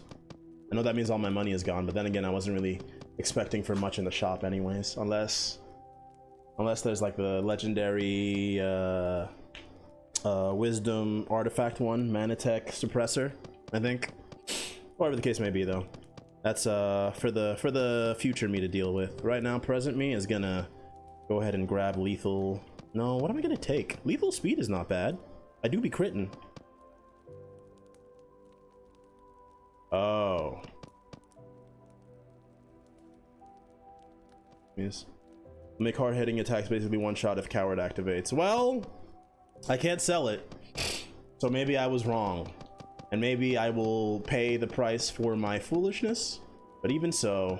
I know that means all my money is gone, but then again, I wasn't really expecting for much in the shop anyways, unless there's like the legendary wisdom artifact one, Manatech suppressor, I think. Whatever the case may be, though. That's for the future me to deal with. Right now, present me is gonna go ahead and grab lethal. No, what am I gonna take? Lethal speed is not bad. I do be critting. Oh. Yes. Make hard hitting attacks basically one shot if coward activates. Well, I can't sell it, so maybe I was wrong, and maybe I will pay the price for my foolishness. But even so,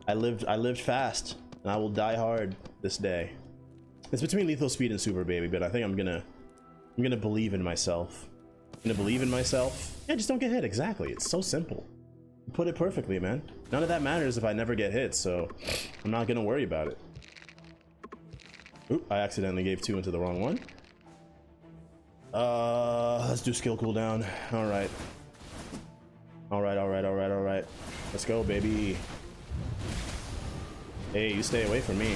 I lived fast, and I will die hard this day. It's between lethal speed and super baby, but I think I'm gonna believe in myself. I'm gonna believe in myself. Yeah, just don't get hit. Exactly. It's so simple. Put it perfectly, man. None of that matters if I never get hit, so I'm not gonna worry about it. Oop, I accidentally gave 2 into the wrong one. Let's do skill cooldown. Alright. Alright. Let's go, baby. Hey, you stay away from me.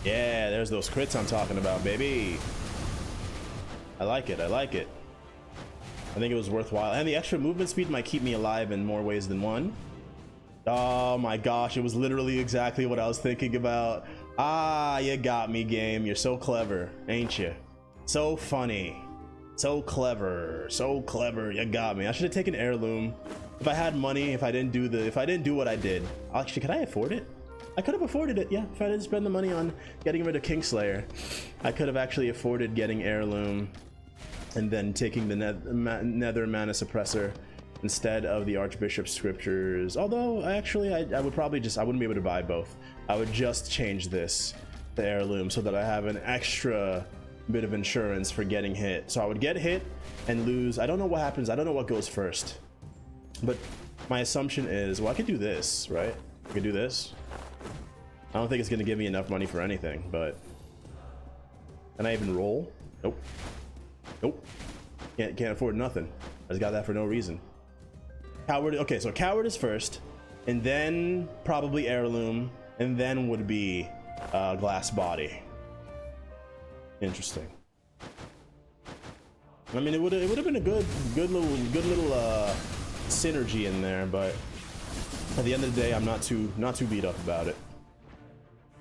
Yeah, there's those crits I'm talking about, baby. I like it. I think it was worthwhile. And the extra movement speed might keep me alive in more ways than one. Oh my gosh, it was literally exactly what I was thinking about. Ah, you got me, game. You're so clever, ain't you? So funny. So clever. You got me. I should have taken heirloom. If I had money, if I didn't do what I did. Actually, could I afford it? I could have afforded it, yeah. If I didn't spend the money on getting rid of Kingslayer, I could have actually afforded getting heirloom and then taking the nether mana suppressor instead of the Archbishop's scriptures. Although actually I would probably I wouldn't be able to buy both. I would just change this to heirloom so that I have an extra bit of insurance for getting hit. So I would get hit and lose. I don't know what happens. I don't know what goes first, but my assumption is, well, I could do this, right? I could do this. I don't think it's gonna give me enough money for anything, but can I even roll? Nope. Can't afford nothing. I just got that for no reason. Coward. Okay, so coward is first, and then probably heirloom, and then would be glass body. Interesting. I mean, it would have been a good little synergy in there, but at the end of the day, I'm not too beat up about it.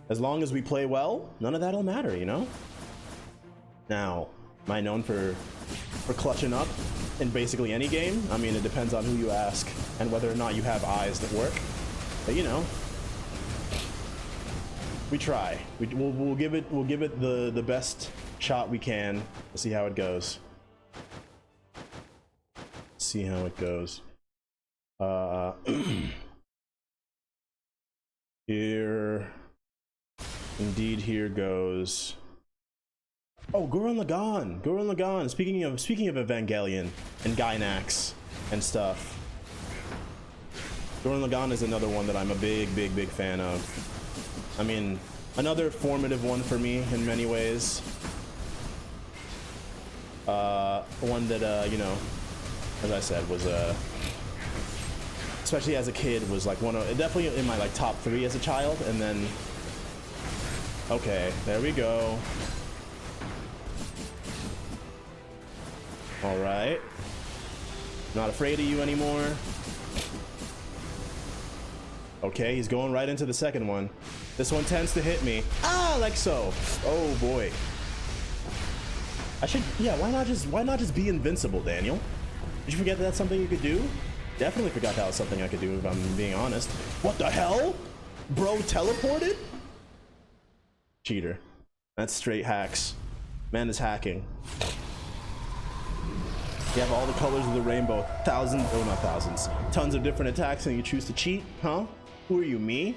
As long as we play well, none of that'll matter, you know? Now, am I known for clutching up in basically any game? I mean, it depends on who you ask and whether or not you have eyes that work. But you know, we try. We'll give it the best shot we can. We'll see how it goes. See how it goes. Here. Indeed, here goes. Oh, Gurren Lagann. Speaking of Evangelion and Gainax and stuff. Gurren Lagann is another one that I'm a big fan of. I mean, another formative one for me in many ways. One that you know, as I said, was especially as a kid, was like definitely in my like top 3 as a child, and then okay, there we go. All right, not afraid of you anymore. Okay, he's going right into the second one. This one tends to hit me. Ah, like so. Oh boy. Why not just be invincible, Daniel? Did you forget that that's something you could do? Definitely forgot that was something I could do, if I'm being honest. What the hell? Bro teleported? Cheater. That's straight hacks. Man is hacking. You have all the colors of the rainbow. Not thousands. Tons of different attacks and you choose to cheat? Huh? Who are you, me?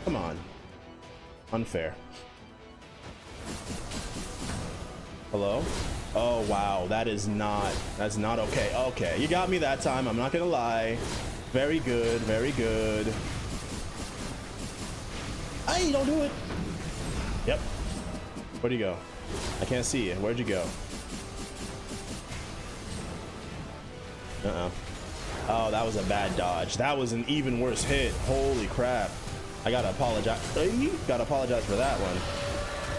Come on. Unfair. Hello? Oh wow, that's not okay. Okay, you got me that time, I'm not gonna lie. Very good. Hey, don't do it. Yep. Where'd you go? I can't see you. Where'd you go? Oh, that was a bad dodge. That was an even worse hit. Holy crap. I gotta apologize. Gotta apologize for that one.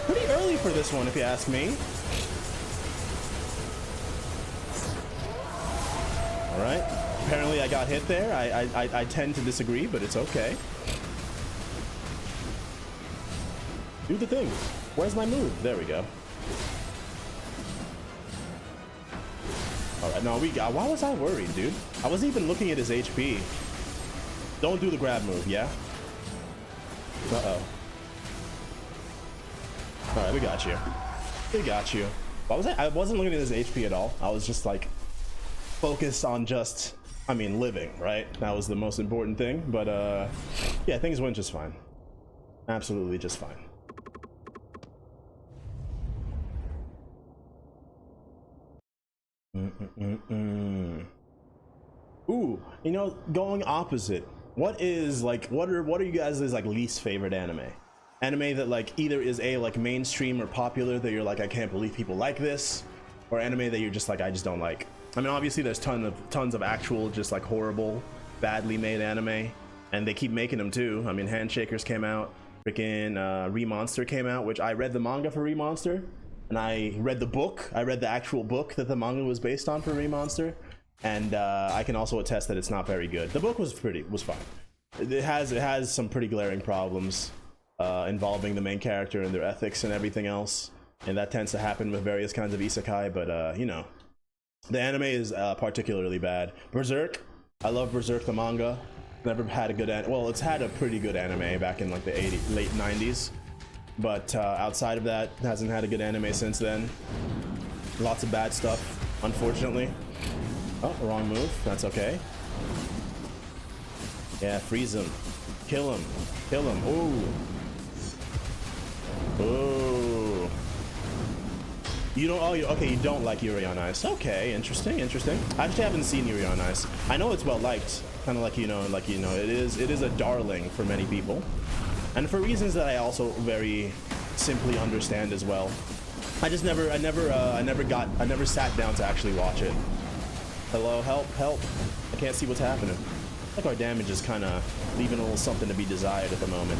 Pretty early for this one, if you ask me. All right. Apparently I got hit there. I tend to disagree, but it's okay. Do the thing. Where's my move? There we go. All right, no, why was I worried, dude? I wasn't even looking at his HP. Don't do the grab move, yeah? Uh-oh. All right, we got you. Why was I wasn't looking at his HP at all. I was just like focused on just, I mean, living, right? That was the most important thing, but yeah, things went just fine. Absolutely just fine. Ooh, you know, going opposite. What is like what are you guys' like least favorite anime? Anime that like either is a like mainstream or popular that you're like I can't believe people like this, or anime that you're just like I just don't like. I mean, obviously there's tons of actual just like horrible, badly made anime, and they keep making them too. I mean, Handshakers came out, freaking Remonster came out, which I read the manga for Remonster, and I read the book. I read the actual book that the manga was based on for Remonster. And I can also attest that it's not very good. The book was fine. It has some pretty glaring problems involving the main character and their ethics and everything else, and that tends to happen with various kinds of isekai. But you know, the anime is particularly bad. Berserk, I love Berserk the manga. Never had a good well, it's had a pretty good anime back in like the late 90s, but outside of that, it hasn't had a good anime since then. Lots of bad stuff, unfortunately. Oh, wrong move. That's okay. Yeah, freeze him. Kill him. Kill him. Ooh. Ooh. You don't. Oh, okay. You don't like Yuri on Ice. Okay, interesting. Interesting. I actually haven't seen Yuri on Ice. I know it's well liked. Kind of like it is a darling for many people, and for reasons that I also very simply understand as well. I never sat down to actually watch it. Hello, help, help. I can't see what's happening. I think our damage is kind of leaving a little something to be desired at the moment.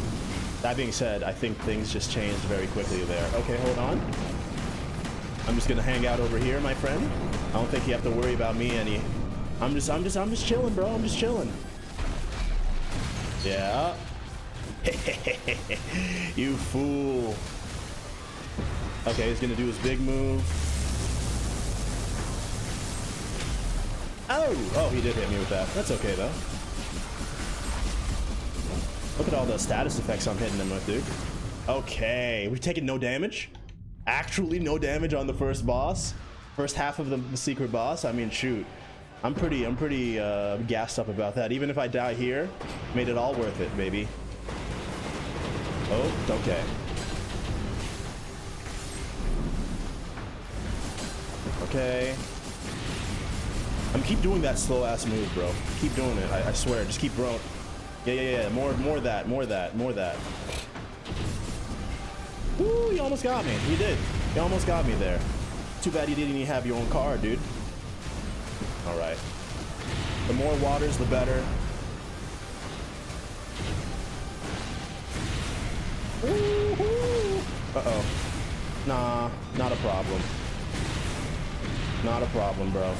That being said, I think things just changed very quickly there. Okay, hold on. I'm just gonna hang out over here, my friend. I don't think you have to worry about me any. I'm just chilling, bro. I'm just chilling. Yeah. You fool. Okay, he's gonna do his big move. Oh, he did hit me with that. That's okay, though. Look at all the status effects I'm hitting him with, dude. Okay, we've taken no damage. Actually, no damage on the first boss. First half of the secret boss. I mean, shoot. I'm pretty gassed up about that. Even if I die here, made it all worth it, baby. Oh, okay. Okay. Keep doing that slow ass move, bro. Keep doing it. I swear. Just keep growing. Yeah. More that. Woo, you almost got me. You did. You almost got me there. Too bad you didn't even have your own car, dude. All right. The more waters, the better. Uh-oh. Nah, not a problem. Not a problem, bro.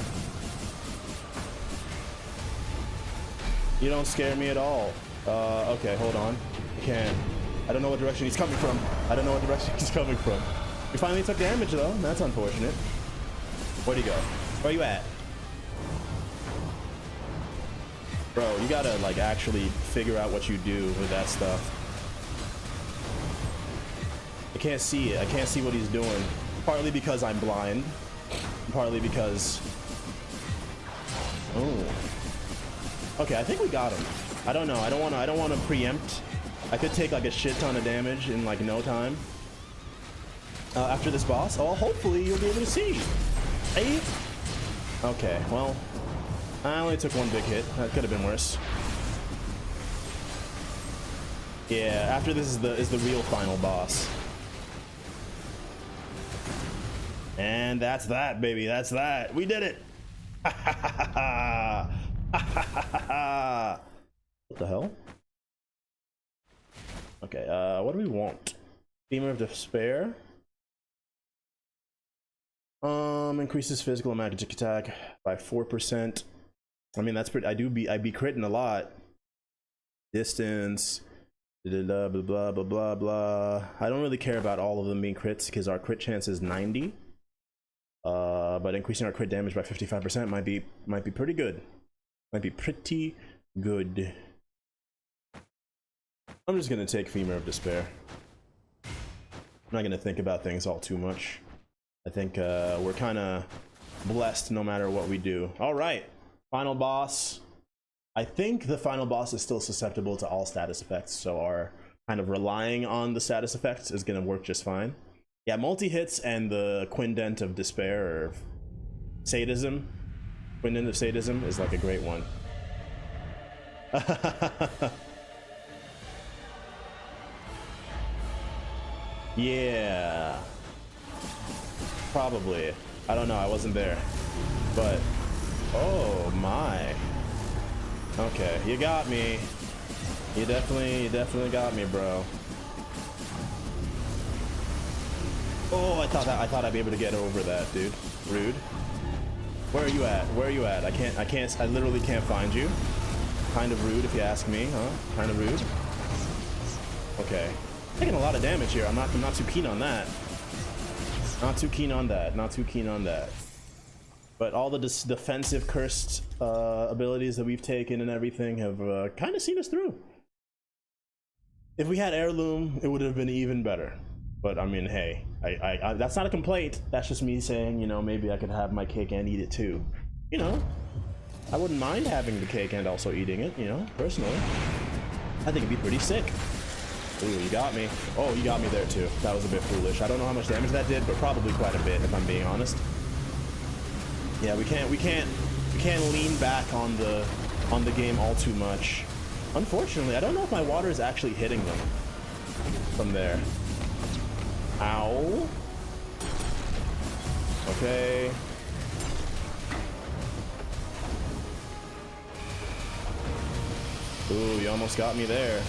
You don't scare me at all. Okay, hold on. I can't. I don't know what direction he's coming from. We finally took damage, though. That's unfortunate. Where'd he go? Where you at? Bro, you gotta, like, actually figure out what you do with that stuff. I can't see it. I can't see what he's doing. Partly because I'm blind. Partly because... Oh. Okay, I think we got him. I don't know. I don't want to preempt. I could take like a shit ton of damage in like no time. After this boss. Oh, hopefully you'll be able to see. Hey. Okay, well, I only took one big hit. That could have been worse. Yeah, after this is the real final boss. And that's that, baby. That's that. We did it. What the hell? Okay, what do we want? Femur of Despair. Increases physical and magic attack by 4%. I mean, that's pretty. I be critting a lot. Distance. Blah blah blah blah blah blah. I don't really care about all of them being crits because our crit chance is 90. But increasing our crit damage by 55% might be pretty good. Might be pretty good. I'm just gonna take Femur of Despair. I'm not gonna think about things all too much. I think we're kind of blessed no matter what we do. All right, final boss. I think the final boss is still susceptible to all status effects, so our kind of relying on the status effects is gonna work just fine. Yeah, multi-hits and the Quindent of Despair or Sadism. Quindent of Sadism is like a great one. Yeah, probably. I don't know, I wasn't there, but oh my. Okay, you got me. You definitely got me, bro. Oh, I thought I'd be able to get over that, dude. Rude. Where are you at? Where are you at? I literally can't find you. Kind of rude if you ask me, huh? Kind of rude. Okay. Taking a lot of damage here. I'm not too keen on that. Not too keen on that. Not too keen on that. But all the defensive cursed abilities that we've taken and everything have kind of seen us through. If we had heirloom, it would have been even better. But I mean, hey, I that's not a complaint. That's just me saying, you know, maybe I could have my cake and eat it too. You know, I wouldn't mind having the cake and also eating it, you know, personally. I think it'd be pretty sick. Ooh, you got me. Oh, you got me there too. That was a bit foolish. I don't know how much damage that did, but probably quite a bit, if I'm being honest. Yeah, we can't lean back on the game all too much. Unfortunately, I don't know if my water is actually hitting them from there. Ow. Okay. Ooh, you almost got me there.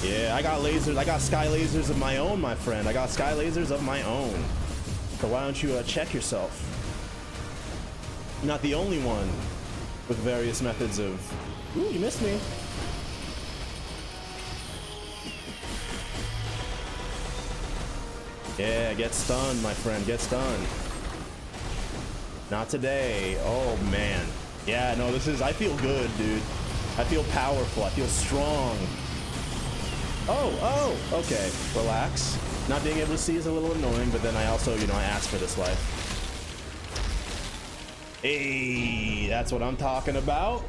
Yeah, I got lasers. I got sky lasers of my own, my friend. I got sky lasers of my own. So why don't you check yourself? You're not the only one with various methods of... Ooh, you missed me. Yeah, get stunned, my friend. Get stunned. Not today. Oh, man. Yeah, no, this is... I feel good, dude. I feel powerful. I feel strong. Oh, okay. Relax. Not being able to see is a little annoying, but then I also, you know, I asked for this life. Hey, that's what I'm talking about.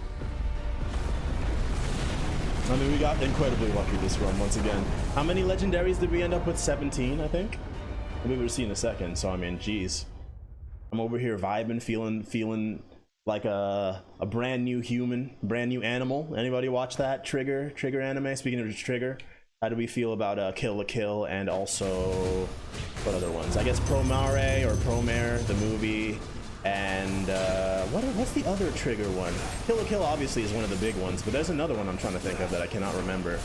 I mean, we got incredibly lucky this run once again. How many legendaries did we end up with? 17, I think. We will see in a second. So I mean, geez, I'm over here vibing, feeling like a brand new human, brand new animal. Anybody watch that Trigger anime? Speaking of Trigger, how do we feel about Kill la Kill and also what other ones? I guess Promare or Promare, the movie, and what's the other Trigger one? Kill la Kill obviously is one of the big ones, but there's another one I'm trying to think of that I cannot remember.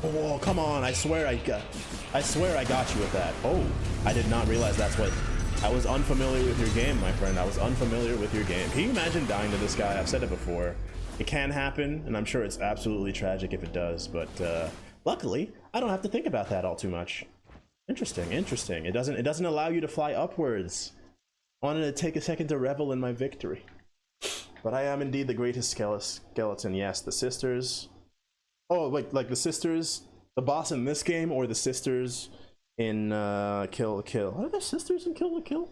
Oh, come on. I swear I got you with that. Oh, I did not realize that's what... I was unfamiliar with your game, my friend. I was unfamiliar with your game. Can you imagine dying to this guy? I've said it before. It can happen, and I'm sure it's absolutely tragic if it does, but luckily, I don't have to think about that all too much. Interesting, interesting. It doesn't allow you to fly upwards. I wanted to take a second to revel in my victory. But I am indeed the greatest skeleton. Yes, the sisters... Oh, like the sisters, the boss in this game, or the sisters in Kill la Kill? Are there sisters in Kill la Kill?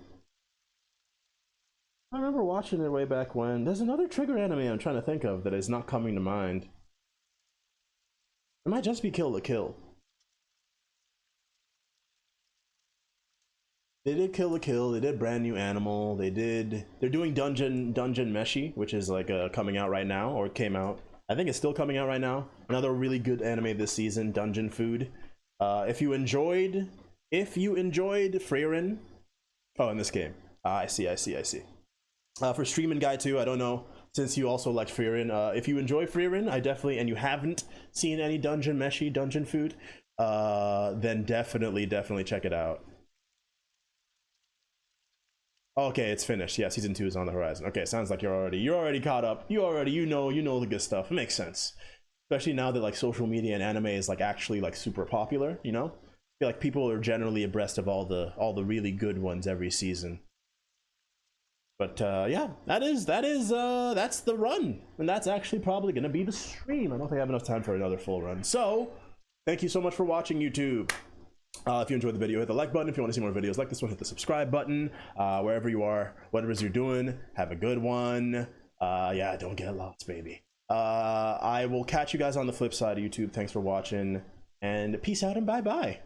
I remember watching it way back when. There's another Trigger anime I'm trying to think of that is not coming to mind. It might just be Kill la Kill. They did Kill la Kill. They did Brand New Animal. They're doing Dungeon Meshi, which is like coming out right now, or came out. I think it's still coming out right now. Another really good anime this season, Dungeon Food. If you enjoyed Frieren, oh, in this game, I see. For Streaming Guy too, I don't know, since you also liked Frieren. If you enjoy Frieren, and you haven't seen any Dungeon Meshi, Dungeon Food, then definitely check it out. Okay, it's finished. Yeah, season 2 is on the horizon. Okay, sounds like you're already caught up. You know the good stuff. It makes sense, especially now that like social media and anime is like actually like super popular. You know, I feel like people are generally abreast of all the really good ones every season. But yeah, that's the run, and that's actually probably gonna be the stream. I don't think I have enough time for another full run. So, thank you so much for watching, YouTube. If you enjoyed the video, hit the like button. If you want to see more videos like this one, hit the subscribe button. Wherever you are, whatever you're doing, have a good one. Yeah, don't get lost, baby. I will catch you guys on the flip side of YouTube. Thanks for watching, and peace out and bye-bye.